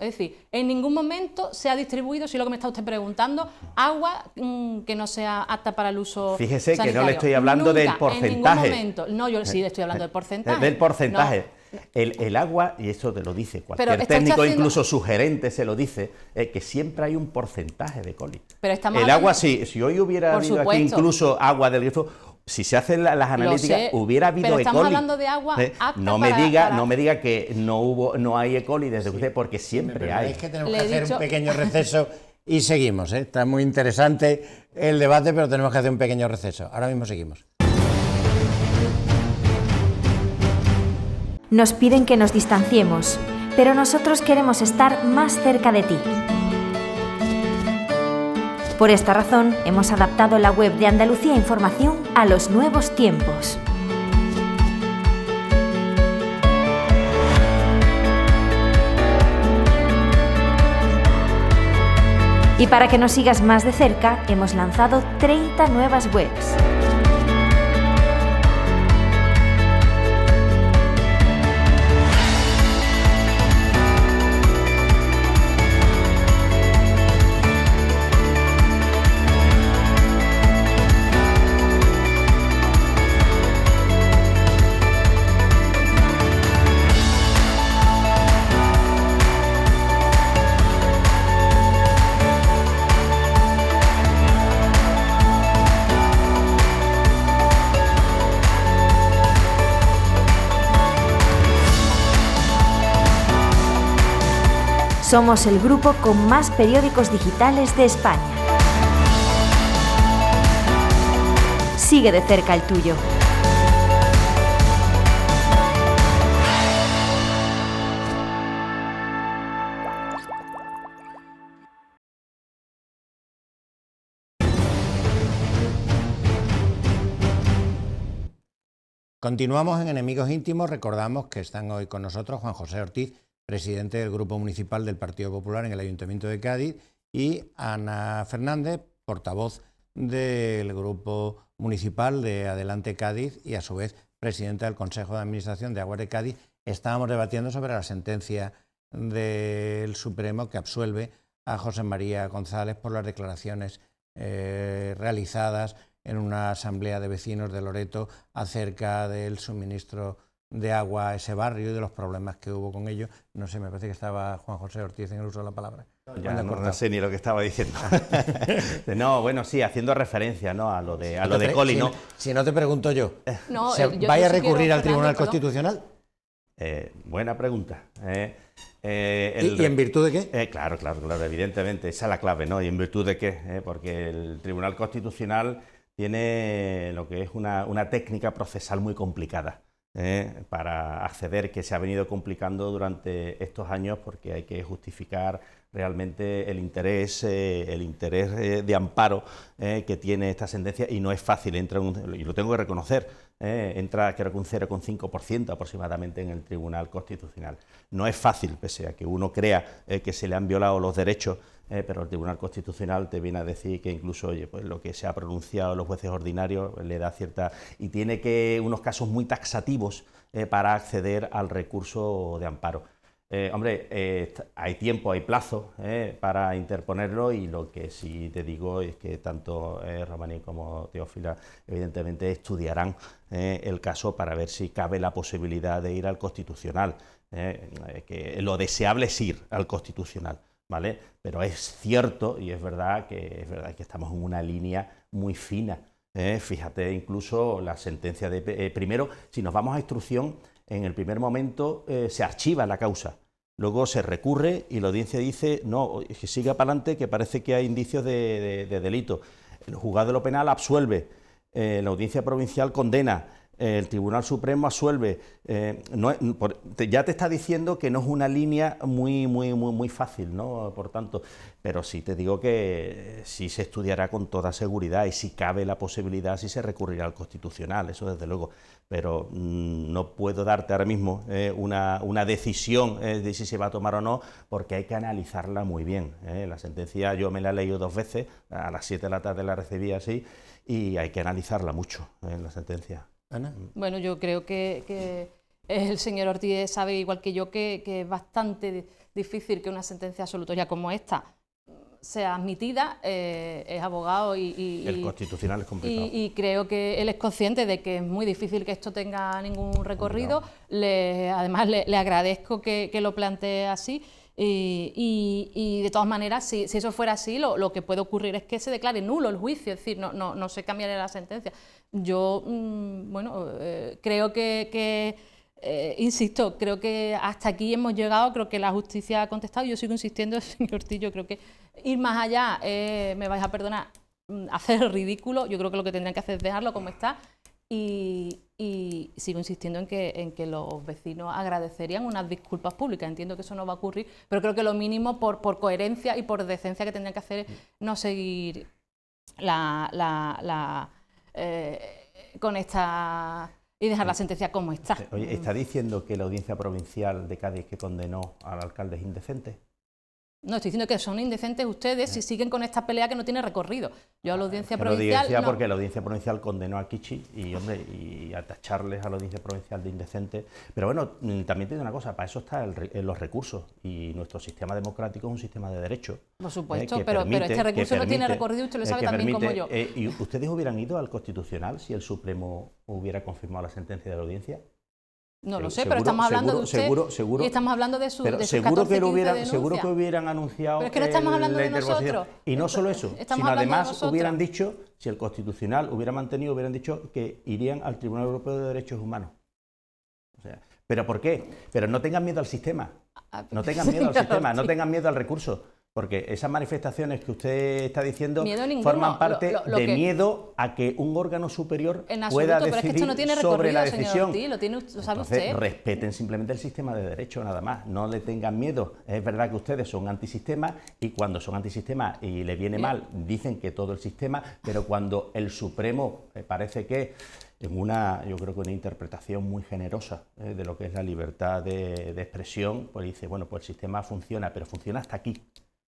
Es decir, en ningún momento se ha distribuido, si es lo que me está usted preguntando, agua que no sea apta para el uso Fíjese que sanitario. no le estoy hablando Nunca, del porcentaje. En ningún momento. No, yo sí le estoy hablando del porcentaje. Del porcentaje. No. El agua, y eso te lo dice cualquier Pero está técnico, haciendo- incluso su gerente se lo dice, que siempre hay un porcentaje de coli. Pero estamos El hablando- agua, si hoy hubiera Por habido aquí supuesto. incluso agua del grifo, si se hacen las analíticas, sé, hubiera habido pero E. estamos coli. hablando de agua apta No me para- diga, para- no me diga que no hay E. coli desde usted, porque siempre hay. Es que tenemos Le que he hacer dicho- un pequeño receso y seguimos. Está muy interesante el debate, pero tenemos que hacer un pequeño receso. Ahora mismo seguimos. Nos piden que nos distanciemos, pero nosotros queremos estar más cerca de ti. Por esta razón, hemos adaptado la web de Andalucía Información a los nuevos tiempos. Y para que nos sigas más de cerca, hemos lanzado 30 nuevas webs. Somos el grupo con más periódicos digitales de España. Sigue de cerca el tuyo. Continuamos en Enemigos Íntimos. Recordamos que están hoy con nosotros Juan José Ortiz, presidente del Grupo Municipal del Partido Popular en el Ayuntamiento de Cádiz, y Ana Fernández, portavoz del Grupo Municipal de Adelante Cádiz y a su vez presidenta del Consejo de Administración de Aguas de Cádiz. Estábamos debatiendo sobre la sentencia del Supremo que absuelve a José María González por las declaraciones realizadas en una asamblea de vecinos de Loreto acerca del suministro de agua a ese barrio y de los problemas que hubo con ello. No sé, me parece que estaba Juan José Ortiz en el uso de la palabra. Ya no sé ni lo que estaba diciendo. No, bueno, sí, haciendo referencia, ¿no?, a lo de coli, ¿no? Si no te pregunto yo, No, ¿vaya a sí recurrir quiero, al Tribunal Fernando, perdón. Constitucional? Buena pregunta. ¿Y en virtud de qué? Claro, evidentemente, esa es la clave, ¿no? ¿Y en virtud de qué? Porque el Tribunal Constitucional tiene lo que es una técnica procesal muy complicada. para acceder, que se ha venido complicando durante estos años porque hay que justificar realmente el interés de amparo que tiene esta sentencia, y no es fácil, y lo tengo que reconocer, entra creo que un 0,5% aproximadamente en el Tribunal Constitucional. No es fácil, pese a que uno crea que se le han violado los derechos, pero el Tribunal Constitucional te viene a decir que incluso, oye, pues lo que se ha pronunciado los jueces ordinarios le da cierta... y tiene unos casos muy taxativos para acceder al recurso de amparo. Hombre, hay tiempo, hay plazo para interponerlo, y lo que sí te digo es que tanto Romaní como Teófila evidentemente estudiarán el caso para ver si cabe la posibilidad de ir al Constitucional, que lo deseable es ir al Constitucional, ¿vale? Pero es cierto y es verdad que estamos en una línea muy fina. Fíjate, incluso la sentencia de... primero, si nos vamos a instrucción, en el primer momento se archiva la causa, luego se recurre y la audiencia dice, no, que siga para adelante, que parece que hay indicios de delito. El juzgado de lo penal absuelve, la audiencia provincial condena, el Tribunal Supremo absuelve. Ya te está diciendo que no es una línea muy fácil, ¿no? Por tanto, pero sí te digo que sí se estudiará con toda seguridad, y si cabe la posibilidad, sí se recurrirá al Constitucional, eso desde luego. Pero no puedo darte ahora mismo una decisión de si se va a tomar o no, porque hay que analizarla muy bien. La sentencia yo me la he leído 2 veces, a las 7 de la tarde la recibí así, y hay que analizarla mucho, la sentencia. Ana. Bueno, yo creo que el señor Ortiz sabe igual que yo que es bastante difícil que una sentencia absolutoria como esta sea admitida. Es abogado y el Constitucional es complicado. Y creo que él es consciente de que es muy difícil que esto tenga ningún recorrido. Además, le agradezco que lo plantee así. Y de todas maneras, si eso fuera así, lo que puede ocurrir es que se declare nulo el juicio, es decir, no se cambiaría la sentencia. Yo, creo insisto, creo que hasta aquí hemos llegado, creo que la justicia ha contestado, yo sigo insistiendo, señor Ortiz, yo creo que ir más allá, me vais a perdonar, hacer el ridículo. Yo creo que lo que tendrían que hacer es dejarlo como está. Y sigo insistiendo en que los vecinos agradecerían unas disculpas públicas. Entiendo que eso no va a ocurrir, pero creo que lo mínimo por coherencia y por decencia que tendrían que hacer es no seguir con esta y dejar la sentencia como está. Oye, ¿está diciendo que la Audiencia Provincial de Cádiz que condenó al alcalde es indecente? No, estoy diciendo que son indecentes ustedes si siguen con esta pelea que no tiene recorrido. Yo a la Audiencia Provincial... No. Porque la Audiencia Provincial condenó a Kichi y a tacharles a la Audiencia Provincial de indecente. Pero bueno, también tiene una cosa, para eso están los recursos, y nuestro sistema democrático es un sistema de derecho. Por supuesto, pero este recurso no tiene recorrido, usted lo sabe también como yo. ¿Y ustedes hubieran ido al Constitucional si el Supremo hubiera confirmado la sentencia de la Audiencia? No lo sé, pero estamos hablando de usted y estamos hablando de sus 14, 15 denuncias. Seguro que hubieran anunciado. Pero es que no estamos hablando de nosotros. Y no solo eso, sino además hubieran dicho, si el Constitucional hubiera mantenido, hubieran dicho que irían al Tribunal Europeo de Derechos Humanos. O sea, ¿pero por qué? Pero no tengan miedo al sistema. No tengan miedo al sistema, no tengan miedo al recurso. Porque esas manifestaciones que usted está diciendo forman parte de miedo a que un órgano superior pueda decidir pero es que esto no tiene sobre la recorrido, decisión. Señor Ortiz, lo sabe Entonces, usted. respeten simplemente el sistema de derecho, nada más. No le tengan miedo. Es verdad que ustedes son antisistema, y cuando son antisistema y le viene mal, dicen que todo el sistema, pero cuando el Supremo parece que yo creo que una interpretación muy generosa de lo que es la libertad de expresión, pues dice, bueno, pues el sistema funciona, pero funciona hasta aquí.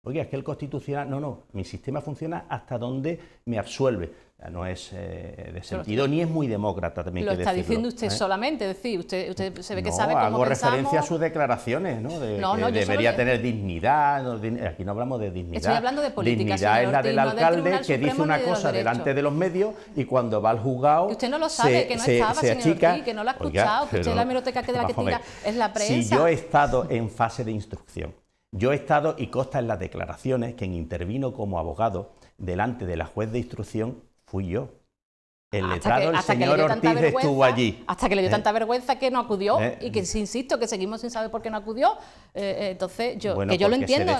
Oye, es que el Constitucional, no, mi sistema funciona hasta donde me absuelve. No es de sentido, ni es muy demócrata también. Lo está diciendo usted solamente, es decir, usted se ve que sabe cómo hago pensamos. referencia a sus declaraciones, ¿no? Que debería tener dignidad. Aquí no hablamos de dignidad. Estoy hablando de política, dignidad es la del alcalde que dice una cosa delante de los medios, y cuando va al juzgado que usted no lo sabe, que no estaba, señor Ortiz, que no lo ha escuchado, que usted la hemeroteca de la que tira es la prensa. Si yo he estado en fase de instrucción, yo he estado, y consta en las declaraciones, quien intervino como abogado delante de la juez de instrucción fui yo. el letrado, el señor Ortiz, estuvo allí. Hasta que le dio tanta vergüenza que no acudió y que, insisto, que seguimos sin saber por qué no acudió. Entonces, que yo lo entiendo.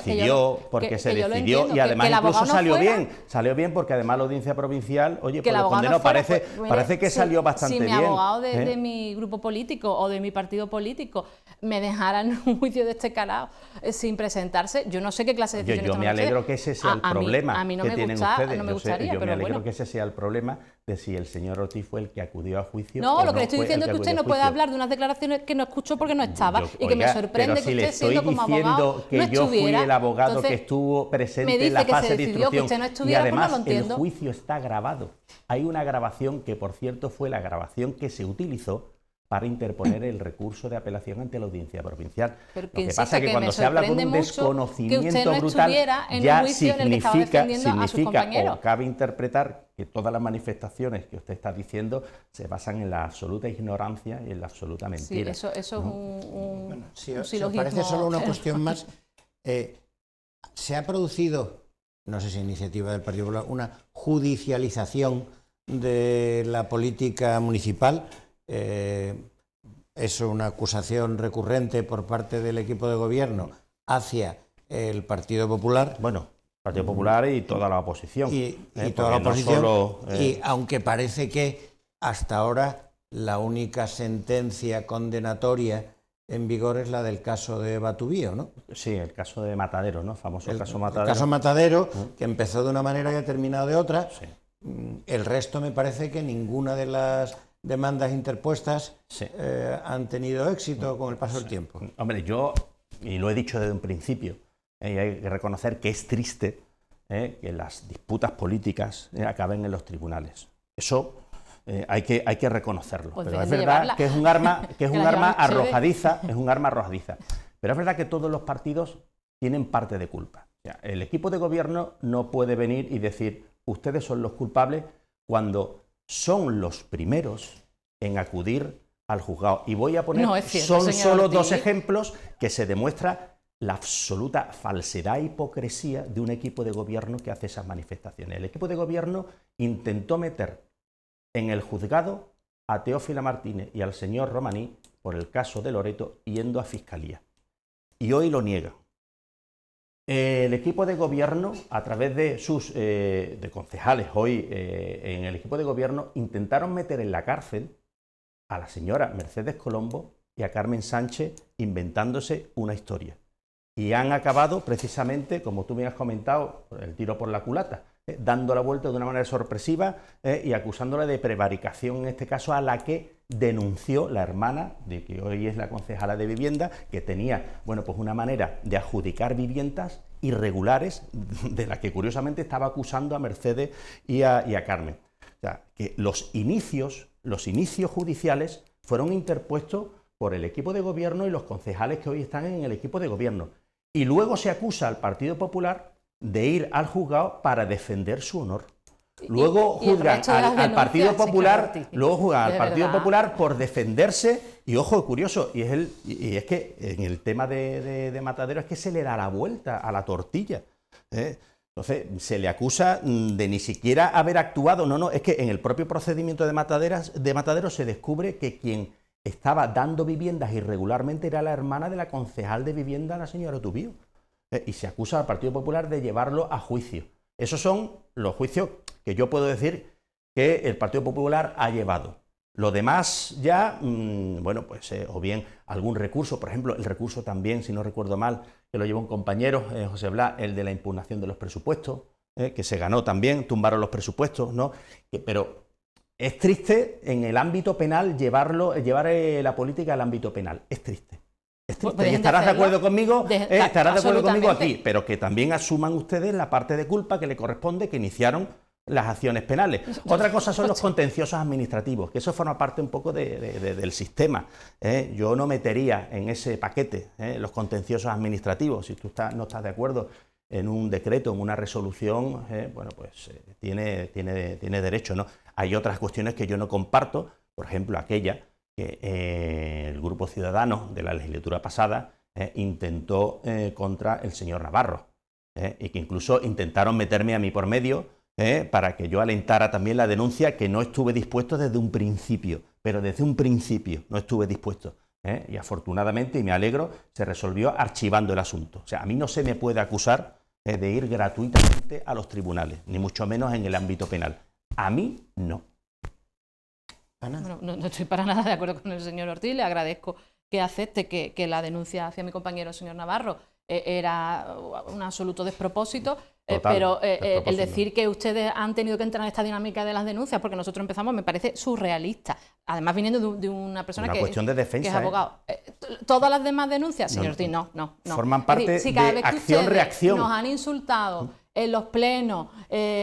Porque se decidió y además incluso salió bien porque además la audiencia provincial, oye, pues lo condenó, parece que salió bastante bien. Si mi abogado de mi grupo político o de mi partido político me dejaran un juicio de este calado sin presentarse, yo no sé qué clase de decisiones yo me alegro que ese sea el problema que tienen ustedes. No me gustaría, yo me alegro que ese sea el problema de si el señor Ortiz fue el que acudió a juicio. No, lo que le estoy diciendo es que usted no puede hablar de unas declaraciones que no escuchó porque no estaba y que me sorprende que usted, siendo como abogado, que yo fui el abogado que estuvo presente en la fase de instrucción y además el juicio está grabado. Hay una grabación que, por cierto, fue la grabación que se utilizó para interponer el recurso de apelación ante la audiencia provincial. Lo que pasa es que cuando se habla con un desconocimiento brutal, ya significa o cabe interpretar que todas las manifestaciones que usted está diciendo se basan en la absoluta ignorancia y en la absoluta mentira. Sí, eso es un si os parece solo una cuestión más, se ha producido, no sé si iniciativa del Partido Popular, una judicialización de la política municipal. Es una acusación recurrente por parte del equipo de gobierno hacia el Partido Popular. Bueno, Partido Popular y toda la oposición. Y toda la oposición. Y aunque parece que hasta ahora la única sentencia condenatoria en vigor es la del caso de Batubío, ¿no? Sí, el caso de Matadero, ¿no? Famoso caso Matadero. El caso Matadero, que empezó de una manera y ha terminado de otra. Sí. El resto me parece que ninguna de las demandas interpuestas han tenido éxito con el paso del tiempo. Hombre, yo, y lo he dicho desde un principio, y hay que reconocer que es triste que las disputas políticas acaben en los tribunales. Eso hay que reconocerlo. Pues pero es verdad que es un arma arrojadiza, Pero es verdad que todos los partidos tienen parte de culpa. O sea, el equipo de gobierno no puede venir y decir ustedes son los culpables cuando son los primeros en acudir al juzgado. Y voy a poner, son solo dos ejemplos que se demuestra la absoluta falsedad e hipocresía de un equipo de gobierno que hace esas manifestaciones. El equipo de gobierno intentó meter en el juzgado a Teófila Martínez y al señor Romaní por el caso de Loreto yendo a Fiscalía. Y hoy lo niega. El equipo de gobierno, a través de sus de concejales hoy en el equipo de gobierno, intentaron meter en la cárcel a la señora Mercedes Colombo y a Carmen Sánchez inventándose una historia. Y han acabado precisamente, como tú me has comentado, el tiro por la culata, dando la vuelta de una manera sorpresiva y acusándola de prevaricación, en este caso, a la que denunció la hermana, de que hoy es la concejala de vivienda, que tenía, bueno, pues una manera de adjudicar viviendas irregulares, de la que curiosamente estaba acusando a Mercedes y a Carmen. O sea, que los inicios judiciales fueron interpuestos por el equipo de gobierno y los concejales que hoy están en el equipo de gobierno. Y luego se acusa al Partido Popular de ir al juzgado para defender su honor. Luego juzgan al Partido Popular, por defenderse, y ojo, curioso, y es que en el tema de Matadero es que se le da la vuelta a la tortilla. Entonces, se le acusa de ni siquiera haber actuado. No, es que en el propio procedimiento de Matadero se descubre que quien estaba dando viviendas irregularmente era la hermana de la concejal de vivienda, la señora Tubío. Y se acusa al Partido Popular de llevarlo a juicio. Esos son los juicios que yo puedo decir que el Partido Popular ha llevado. Lo demás ya, bueno, pues o bien algún recurso, por ejemplo, el recurso también, si no recuerdo mal, que lo llevó un compañero, José Blas, el de la impugnación de los presupuestos, que se ganó también, tumbaron los presupuestos, ¿no? Pero es triste en el ámbito penal llevar la política al ámbito penal, es triste. Pues y estarás de acuerdo conmigo, aquí, pero que también asuman ustedes la parte de culpa que le corresponde, que iniciaron las acciones penales. Otra cosa son los contenciosos administrativos, que eso forma parte un poco del sistema. Yo no metería en ese paquete los contenciosos administrativos. Si tú no estás de acuerdo en un decreto, en una resolución, bueno, pues tiene derecho, ¿no? Hay otras cuestiones que yo no comparto, por ejemplo, aquella que el Grupo Ciudadanos de la legislatura pasada intentó contra el señor Navarro, y que incluso intentaron meterme a mí por medio para que yo alentara también la denuncia, que no estuve dispuesto desde un principio, pero desde un principio no estuve dispuesto. Y afortunadamente, y me alegro, se resolvió archivando el asunto. O sea, a mí no se me puede acusar de ir gratuitamente a los tribunales, ni mucho menos en el ámbito penal. A mí no. Bueno, no estoy para nada de acuerdo con el señor Ortiz, le agradezco que acepte que la denuncia hacia mi compañero, el señor Navarro, era un absoluto despropósito. Pero el decir que ustedes han tenido que entrar en esta dinámica de las denuncias, porque nosotros empezamos, me parece surrealista. Además, viniendo de una persona que es abogado. Todas las demás denuncias, señor Ortiz, no. Forman parte de acción-reacción. Nos han insultado en los plenos,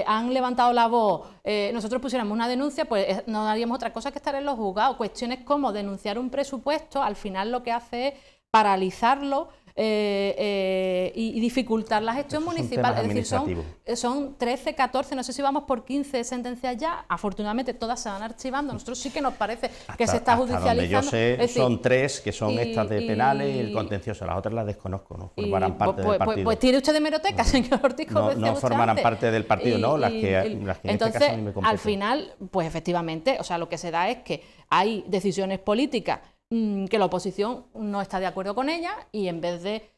han levantado la voz, nosotros pusiéramos una denuncia, pues no haríamos otra cosa que estar en los juzgados. Cuestiones como denunciar un presupuesto, al final lo que hace es paralizarlo, y dificultar la gestión municipal. Es decir, son 13, 14, no sé si vamos por 15 sentencias ya. Afortunadamente todas se van archivando. Nosotros sí que nos parece que se está judicializando. Donde yo sé, decir, son 3 que son estas de penales y el contencioso. Las otras las desconozco, no formarán parte del partido. Pues tire usted de hemeroteca, señor Ortiz. No formarán parte del partido, no, las que en entonces, este caso ni me competen. Al final, pues efectivamente, o sea, lo que se da es que hay decisiones políticas que la oposición no está de acuerdo con ella, y en vez de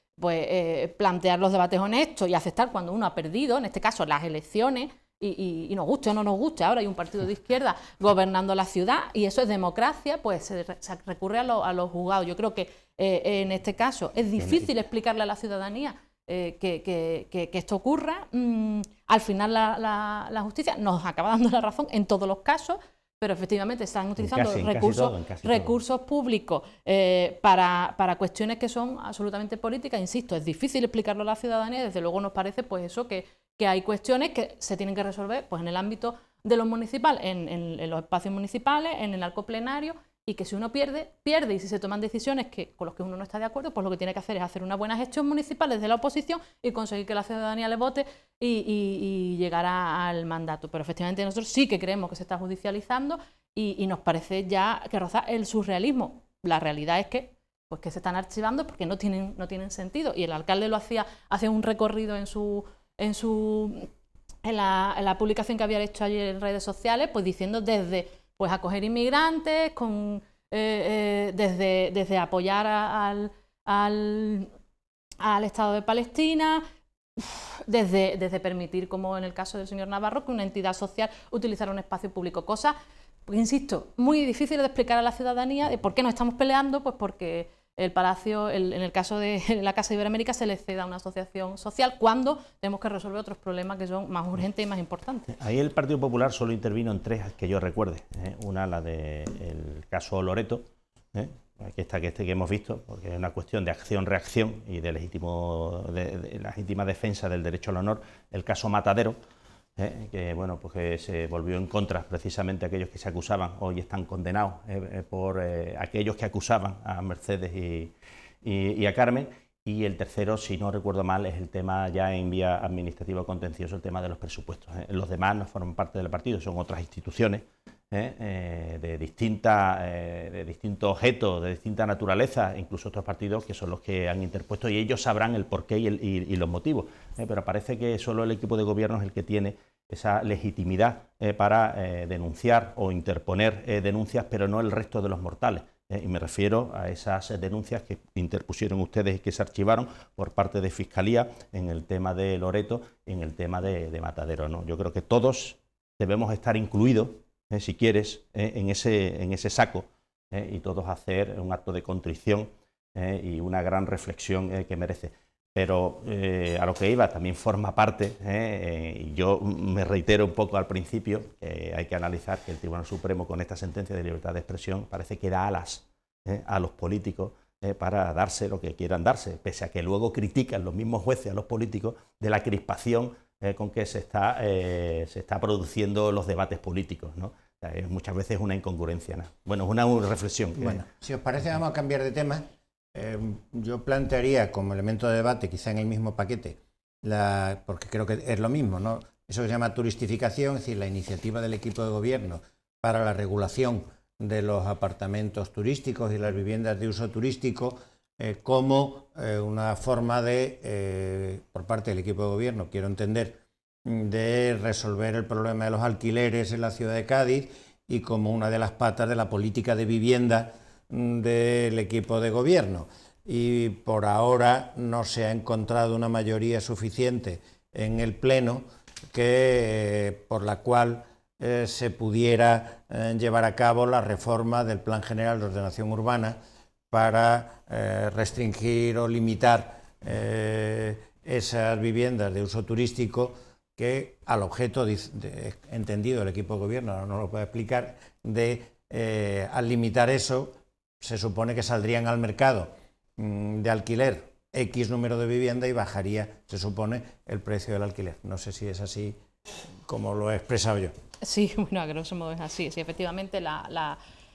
plantear los debates honestos y aceptar cuando uno ha perdido, en este caso las elecciones, y nos guste o no nos guste, ahora hay un partido de izquierda gobernando la ciudad y eso es democracia, pues se recurre a los juzgados. Yo creo que en este caso es difícil explicarle a la ciudadanía que esto ocurra. Al final la justicia nos acaba dando la razón en todos los casos, pero efectivamente están utilizando recursos públicos para cuestiones que son absolutamente políticas. Insisto, es difícil explicarlo a la ciudadanía y desde luego nos parece pues eso que hay cuestiones que se tienen que resolver pues en el ámbito de lo municipal, en los espacios municipales, en el arco plenario, y que si uno pierde, y si se toman decisiones con las que uno no está de acuerdo, pues lo que tiene que hacer es hacer una buena gestión municipal desde la oposición y conseguir que la ciudadanía le vote y llegar al mandato. Pero efectivamente nosotros sí que creemos que se está judicializando y nos parece ya que roza el surrealismo. La realidad es que se están archivando porque no tienen sentido, y el alcalde lo hacía un recorrido en la publicación que había hecho ayer en redes sociales, pues diciendo desde acoger inmigrantes, desde apoyar al Estado de Palestina, desde permitir, como en el caso del señor Navarro, que una entidad social utilizara un espacio público. Cosas, pues, insisto, muy difíciles de explicar a la ciudadanía de por qué nos estamos peleando, pues porque el Palacio, en el caso de la Casa Iberoamérica, se le ceda a una asociación social cuando tenemos que resolver otros problemas que son más urgentes y más importantes. Ahí el Partido Popular solo intervino en 3 que yo recuerde. Una, la del caso Loreto, que hemos visto, porque es una cuestión de acción-reacción y de legítima defensa del derecho al honor. El caso Matadero, que se volvió en contra precisamente aquellos que se acusaban, hoy están condenados por aquellos que acusaban a Mercedes y a Carmen. Y el tercero, si no recuerdo mal, es el tema ya en vía administrativa contencioso, el tema de los presupuestos. Los demás no forman parte del partido, son otras instituciones de distintos objetos, de distinta naturaleza, incluso otros partidos que son los que han interpuesto, y ellos sabrán el porqué y los motivos. Pero parece que solo el equipo de gobierno es el que tiene esa legitimidad para denunciar o interponer denuncias, pero no el resto de los mortales. Y me refiero a esas denuncias que interpusieron ustedes y que se archivaron por parte de Fiscalía en el tema de Loreto y en el tema de Matadero, ¿no? Yo creo que todos debemos estar incluidos, si quieres, en ese saco, y todos hacer un acto de contrición y una gran reflexión que merece. Pero a lo que iba, también forma parte, y yo me reitero un poco al principio, que hay que analizar que el Tribunal Supremo, con esta sentencia de libertad de expresión, parece que da alas a los políticos para darse lo que quieran darse, pese a que luego critican los mismos jueces a los políticos de la crispación con que se está produciendo los debates políticos, ¿no? O sea, muchas veces es una incongruencia, ¿no? Bueno, es una reflexión. Bueno, si os parece, vamos a cambiar de tema. Yo plantearía como elemento de debate, quizá en el mismo paquete, porque creo que es lo mismo, ¿no? Eso que se llama turistificación, es decir, la iniciativa del equipo de gobierno para la regulación de los apartamentos turísticos y las viviendas de uso turístico, como una forma de, por parte del equipo de gobierno, quiero entender, de resolver el problema de los alquileres en la ciudad de Cádiz y como una de las patas de la política de vivienda del equipo de gobierno. Y por ahora no se ha encontrado una mayoría suficiente en el Pleno por la cual se pudiera llevar a cabo la reforma del Plan General de Ordenación Urbana para restringir o limitar esas viviendas de uso turístico que al objeto, entendido el equipo de gobierno, ahora no lo puedo explicar, al limitar eso se supone que saldrían al mercado de alquiler X número de vivienda y bajaría, se supone, el precio del alquiler. No sé si es así como lo he expresado yo. Sí, bueno, a grosso modo es así. Sí, efectivamente,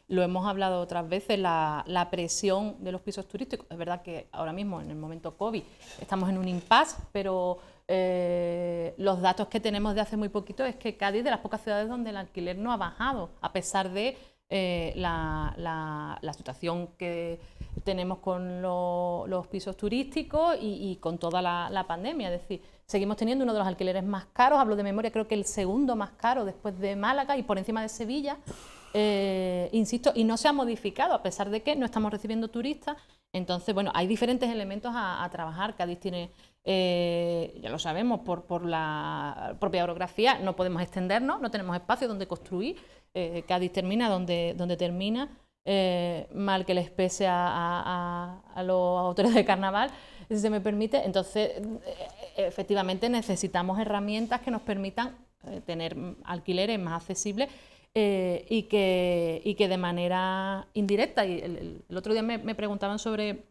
lo hemos hablado otras veces, la presión de los pisos turísticos. Es verdad que ahora mismo, en el momento COVID, estamos en un impasse, pero los datos que tenemos de hace muy poquito es que Cádiz, de las pocas ciudades donde el alquiler no ha bajado, a pesar de la situación que tenemos con los pisos turísticos y con toda la pandemia. Es decir, seguimos teniendo uno de los alquileres más caros, hablo de memoria, creo que el segundo más caro después de Málaga y por encima de Sevilla, insisto, y no se ha modificado a pesar de que no estamos recibiendo turistas. Entonces, bueno, hay diferentes elementos a trabajar. Cádiz tiene, ya lo sabemos, por la propia orografía, no podemos extendernos, no tenemos espacio donde construir. Cádiz termina donde termina, mal que les pese a los autores de carnaval, si se me permite. Entonces, efectivamente necesitamos herramientas que nos permitan tener alquileres más accesibles y que de manera indirecta. Y el otro día me preguntaban sobre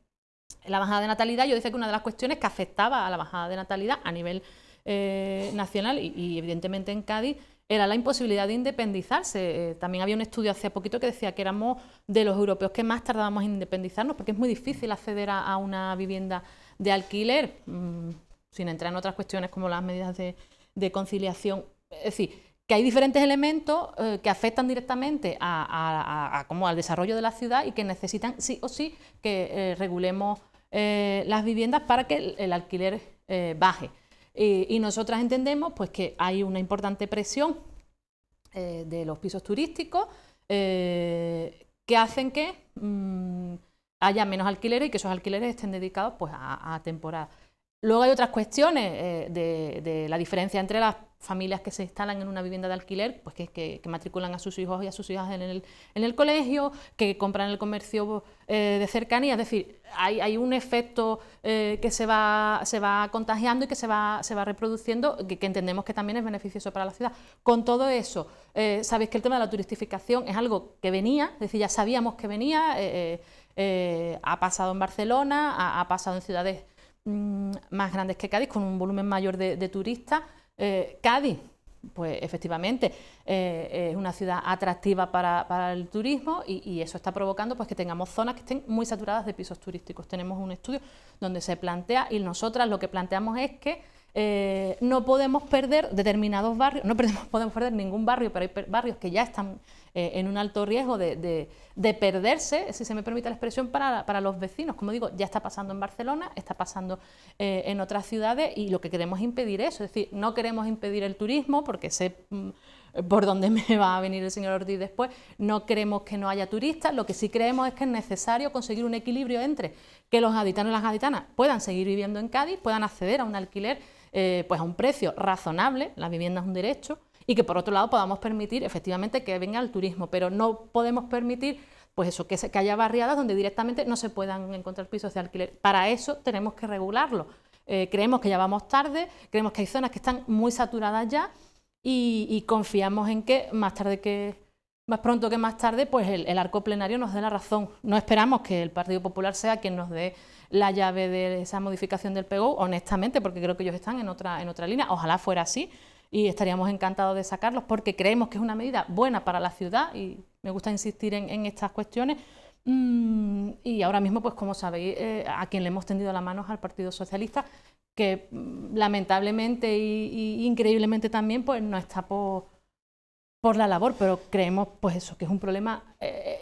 la bajada de natalidad. Yo decía que una de las cuestiones que afectaba a la bajada de natalidad a nivel nacional y evidentemente en Cádiz era la imposibilidad de independizarse. También había un estudio hace poquito que decía que éramos de los europeos que más tardábamos en independizarnos, porque es muy difícil acceder a una vivienda de alquiler, sin entrar en otras cuestiones como las medidas de conciliación. Es decir, que hay diferentes elementos que afectan directamente como al desarrollo de la ciudad y que necesitan sí o sí que regulemos las viviendas para que el alquiler baje. Y nosotras entendemos pues, que hay una importante presión de los pisos turísticos que hacen que haya menos alquileres y que esos alquileres estén dedicados pues, a temporada. Luego hay otras cuestiones de la diferencia entre las familias que se instalan en una vivienda de alquiler, pues que matriculan a sus hijos y a sus hijas en el colegio, que compran en el comercio de cercanía. Es decir, hay un efecto que se va contagiando y que se va reproduciendo, que entendemos que también es beneficioso para la ciudad. Con todo eso, sabéis que el tema de la turistificación es algo que venía, es decir, ya sabíamos que venía, ha pasado en Barcelona, ha pasado en ciudades más grandes que Cádiz, con un volumen mayor de turistas. Cádiz, pues efectivamente, es una ciudad atractiva para el turismo y eso está provocando pues, que tengamos zonas que estén muy saturadas de pisos turísticos. Tenemos un estudio donde se plantea, y nosotras lo que planteamos es que no podemos perder determinados barrios, no podemos perder ningún barrio, pero hay barrios que ya están en un alto riesgo de perderse, si se me permite la expresión, para los vecinos. Como digo, ya está pasando en Barcelona, está pasando en otras ciudades y lo que queremos es impedir eso. Es decir, no queremos impedir el turismo porque sé por dónde me va a venir el señor Ortiz después. No queremos que no haya turistas, lo que sí creemos es que es necesario conseguir un equilibrio entre que los gaditanos y las gaditanas puedan seguir viviendo en Cádiz, puedan acceder a un alquiler pues a un precio razonable, la vivienda es un derecho, y que por otro lado podamos permitir efectivamente que venga el turismo, pero no podemos permitir pues eso, que haya barriadas donde directamente no se puedan encontrar pisos de alquiler. Para eso tenemos que regularlo. Creemos que ya vamos tarde, creemos que hay zonas que están muy saturadas ya y confiamos en que más pronto que más tarde pues el arco plenario nos dé la razón. No esperamos que el Partido Popular sea quien nos dé la llave de esa modificación del PGO, honestamente, porque creo que ellos están en otra línea. Ojalá fuera así y estaríamos encantados de sacarlos porque creemos que es una medida buena para la ciudad y me gusta insistir en estas cuestiones. Y ahora mismo, pues como sabéis, a quien le hemos tendido la mano es al Partido Socialista, que lamentablemente e increíblemente también pues no está por la labor, pero creemos pues eso, que es un problema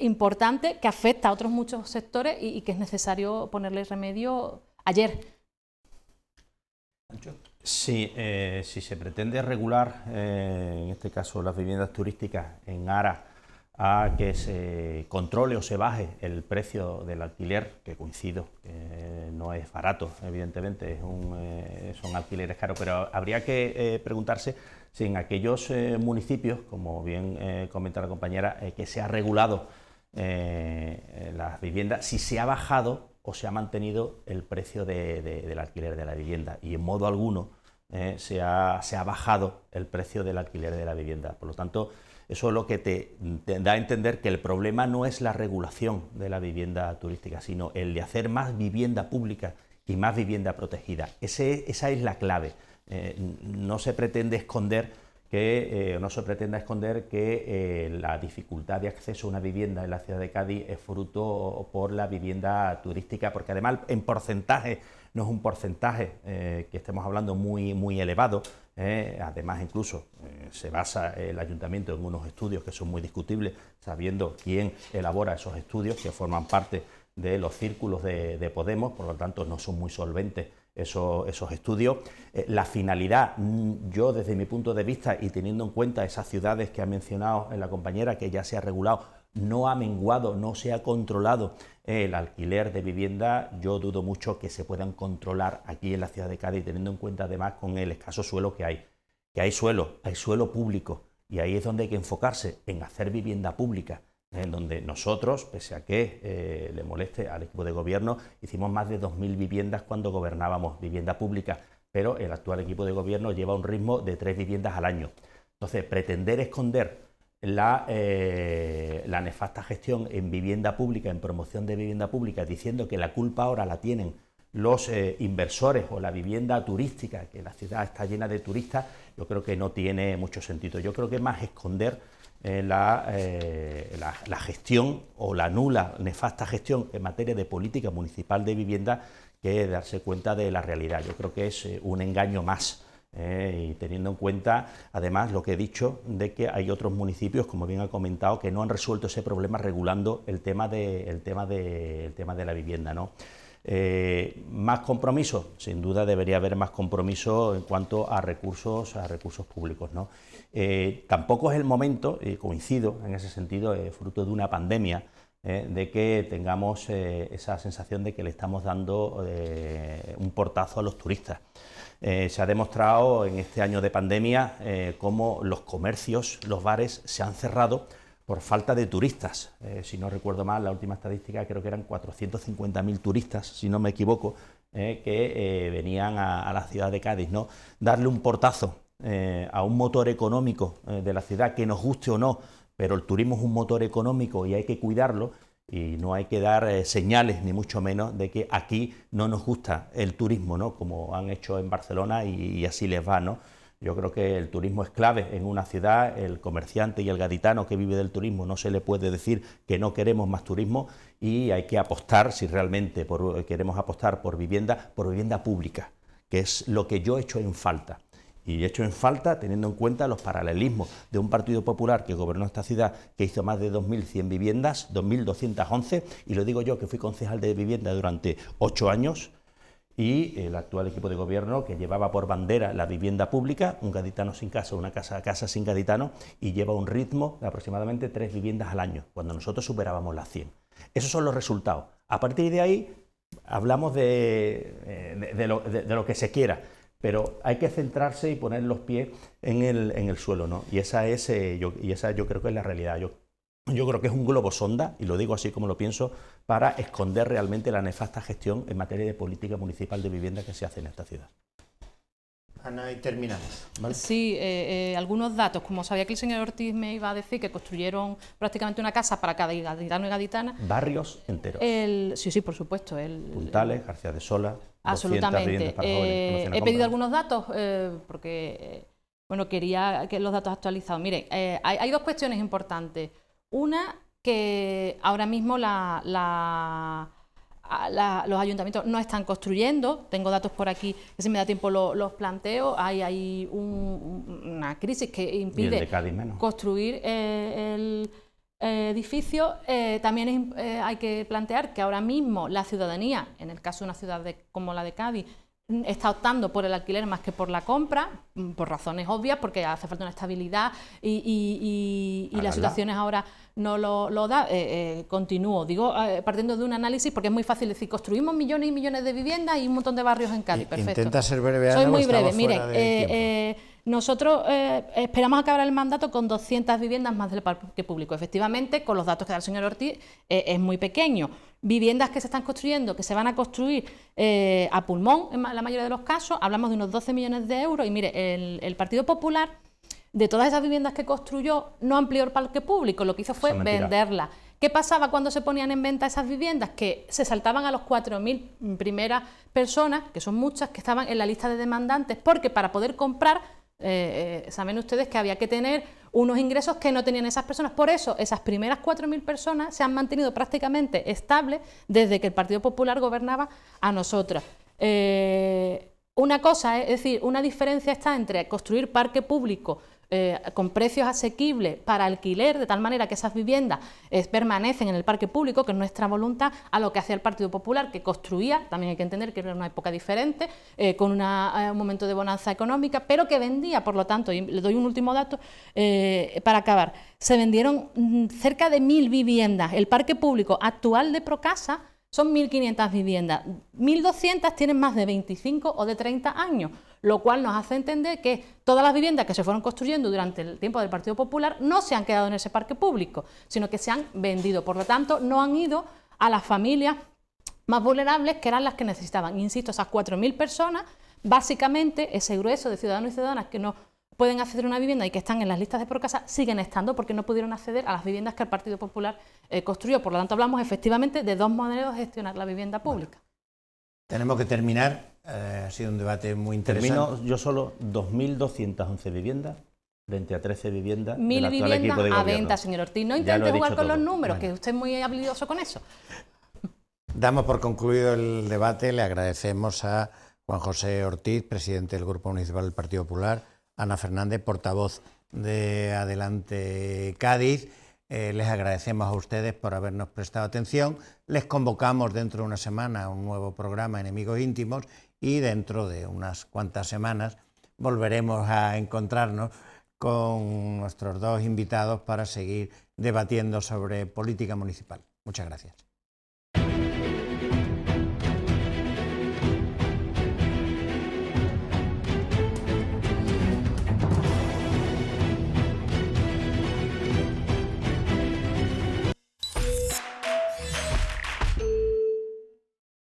importante que afecta a otros muchos sectores y que es necesario ponerle remedio ayer. Sí, si se pretende regular, en este caso las viviendas turísticas, en aras a que se controle o se baje el precio del alquiler, que coincido, no es barato, evidentemente, son alquileres caros, pero habría que preguntarse si en aquellos municipios, como bien comenta la compañera, que se ha regulado las viviendas, si se ha bajado o se ha mantenido el precio del alquiler de la vivienda, y en modo alguno se ha bajado el precio del alquiler de la vivienda. Por lo tanto, eso es lo que te da a entender que el problema no es la regulación de la vivienda turística, sino el de hacer más vivienda pública y más vivienda protegida. Esa es la clave. No se pretende esconder que la dificultad de acceso a una vivienda en la ciudad de Cádiz es fruto por la vivienda turística, porque además en porcentaje no es un porcentaje que estemos hablando muy elevado. Además, incluso se basa el ayuntamiento en unos estudios que son muy discutibles, sabiendo quién elabora esos estudios, que forman parte de los círculos de Podemos, por lo tanto no son muy solventes esos estudios. La finalidad, yo desde mi punto de vista y teniendo en cuenta esas ciudades que ha mencionado la compañera, que ya se ha regulado, no ha menguado, no se ha controlado el alquiler de vivienda, yo dudo mucho que se puedan controlar aquí en la ciudad de Cádiz, teniendo en cuenta además con el escaso suelo que hay suelo público, y ahí es donde hay que enfocarse, en hacer vivienda pública, en donde nosotros, pese a que le moleste al equipo de gobierno, hicimos más de 2.000 viviendas cuando gobernábamos, vivienda pública, pero el actual equipo de gobierno lleva un ritmo de 3 viviendas al año. Entonces, pretender esconder la nefasta gestión en vivienda pública, en promoción de vivienda pública, diciendo que la culpa ahora la tienen los inversores o la vivienda turística, que la ciudad está llena de turistas, yo creo que no tiene mucho sentido. Yo creo que es más esconder la gestión o la nula, nefasta gestión en materia de política municipal de vivienda que darse cuenta de la realidad. Yo creo que es un engaño más. Y teniendo en cuenta, además, lo que he dicho, de que hay otros municipios, como bien ha comentado, que no han resuelto ese problema regulando el tema de la vivienda, ¿no? Más compromiso, sin duda debería haber más compromiso en cuanto a recursos públicos, ¿no? Tampoco es el momento, coincido en ese sentido, fruto de una pandemia, de que tengamos esa sensación de que le estamos dando un portazo a los turistas. Se ha demostrado en este año de pandemia cómo los comercios, los bares se han cerrado por falta de turistas. Si no recuerdo mal, la última estadística creo que eran 450.000 turistas, si no me equivoco, que venían a la ciudad de Cádiz, ¿no? Darle un portazo a un motor económico de la ciudad, que nos guste o no, pero el turismo es un motor económico y hay que cuidarlo. Y no hay que dar señales, ni mucho menos, de que aquí no nos gusta el turismo, ¿no? Como han hecho en Barcelona y así les va, ¿no? Yo creo que el turismo es clave en una ciudad. El comerciante y el gaditano que vive del turismo no se le puede decir que no queremos más turismo, y hay que apostar, si realmente queremos apostar por vivienda pública, que es lo que yo echo en falta. Y hecho en falta teniendo en cuenta los paralelismos de un Partido Popular que gobernó esta ciudad, que hizo más de 2.100 viviendas, 2.211, y lo digo yo, que fui concejal de vivienda durante 8 años, y el actual equipo de gobierno, que llevaba por bandera la vivienda pública, un gaditano sin casa, una casa sin gaditano, y lleva un ritmo de aproximadamente 3 viviendas al año, cuando nosotros superábamos las 100. Esos son los resultados. A partir de ahí hablamos de lo que se quiera, pero hay que centrarse y poner los pies en el suelo, ¿no? Y esa yo creo que es la realidad. Yo creo que es un globo sonda, y lo digo así como lo pienso, para esconder realmente la nefasta gestión en materia de política municipal de vivienda que se hace en esta ciudad. Ana, y terminamos, ¿vale? Sí, algunos datos. Como sabía que el señor Ortiz me iba a decir que construyeron prácticamente una casa para cada gaditano y gaditana. Barrios enteros. Sí, por supuesto. Puntales, García de Sola. Absolutamente. He pedido algunos datos porque quería que los datos actualizados. Miren, hay dos cuestiones importantes. Una, que ahora mismo los ayuntamientos no están construyendo. Tengo datos por aquí que, si me da tiempo, los planteo. Hay una crisis que impide construir el edificio. También hay que plantear que ahora mismo la ciudadanía, en el caso de una ciudad como la de Cádiz, está optando por el alquiler más que por la compra, por razones obvias, porque hace falta una estabilidad y las situaciones ahora no lo da. Continúo, digo, partiendo de un análisis, porque es muy fácil decir, construimos millones y millones de viviendas y un montón de barrios en Cádiz, perfecto. Intenta ser breve, Ana, soy muy breve, miren, nosotros esperamos acabar el mandato con 200 viviendas más del parque público. Efectivamente, con los datos que da el señor Ortiz, es muy pequeño. Viviendas que se están construyendo, que se van a construir a pulmón, en la mayoría de los casos, hablamos de unos 12 millones de euros. Y mire, el Partido Popular, de todas esas viviendas que construyó, no amplió el parque público, lo que hizo fue venderlas. ¿Qué pasaba cuando se ponían en venta esas viviendas? Que se saltaban a los 4.000 primeras personas, que son muchas, que estaban en la lista de demandantes, porque para poder comprar, saben ustedes que había que tener unos ingresos que no tenían esas personas. Por eso, esas primeras 4.000 personas se han mantenido prácticamente estables desde que el Partido Popular gobernaba a nosotras. Una cosa, es decir, una diferencia está entre construir parque público con precios asequibles para alquiler, de tal manera que esas viviendas permanecen en el parque público, que es nuestra voluntad, a lo que hacía el Partido Popular, que construía, también hay que entender que era una época diferente, con un momento de bonanza económica, pero que vendía, por lo tanto, y le doy un último dato para acabar, se vendieron cerca de 1.000 viviendas. El parque público actual de Procasa son 1.500 viviendas, 1.200 tienen más de 25 o de 30 años, lo cual nos hace entender que todas las viviendas que se fueron construyendo durante el tiempo del Partido Popular no se han quedado en ese parque público, sino que se han vendido. Por lo tanto, no han ido a las familias más vulnerables, que eran las que necesitaban. Insisto, esas 4.000 personas, básicamente ese grueso de ciudadanos y ciudadanas que no pueden acceder a una vivienda y que están en las listas de Procasa, siguen estando porque no pudieron acceder a las viviendas que el Partido Popular construyó. Por lo tanto, hablamos efectivamente de dos modelos de gestionar la vivienda pública. Bueno, tenemos que terminar. Ha sido un debate muy interesante. Termino yo solo 2.211 viviendas frente a 13 viviendas del 1.000 actual viviendas equipo de a gobierno. venta, señor Ortiz. No Ya lo intente he jugar dicho con los todo. números, Bueno. que usted es muy habilidoso con eso. Damos por concluido el debate. Le agradecemos a Juan José Ortiz, presidente del Grupo Municipal del Partido Popular, Ana Fernández, portavoz de Adelante Cádiz. Les agradecemos a ustedes por habernos prestado atención. Les convocamos dentro de una semana a un nuevo programa, Enemigos Íntimos, y dentro de unas cuantas semanas volveremos a encontrarnos con nuestros dos invitados para seguir debatiendo sobre política municipal. Muchas gracias.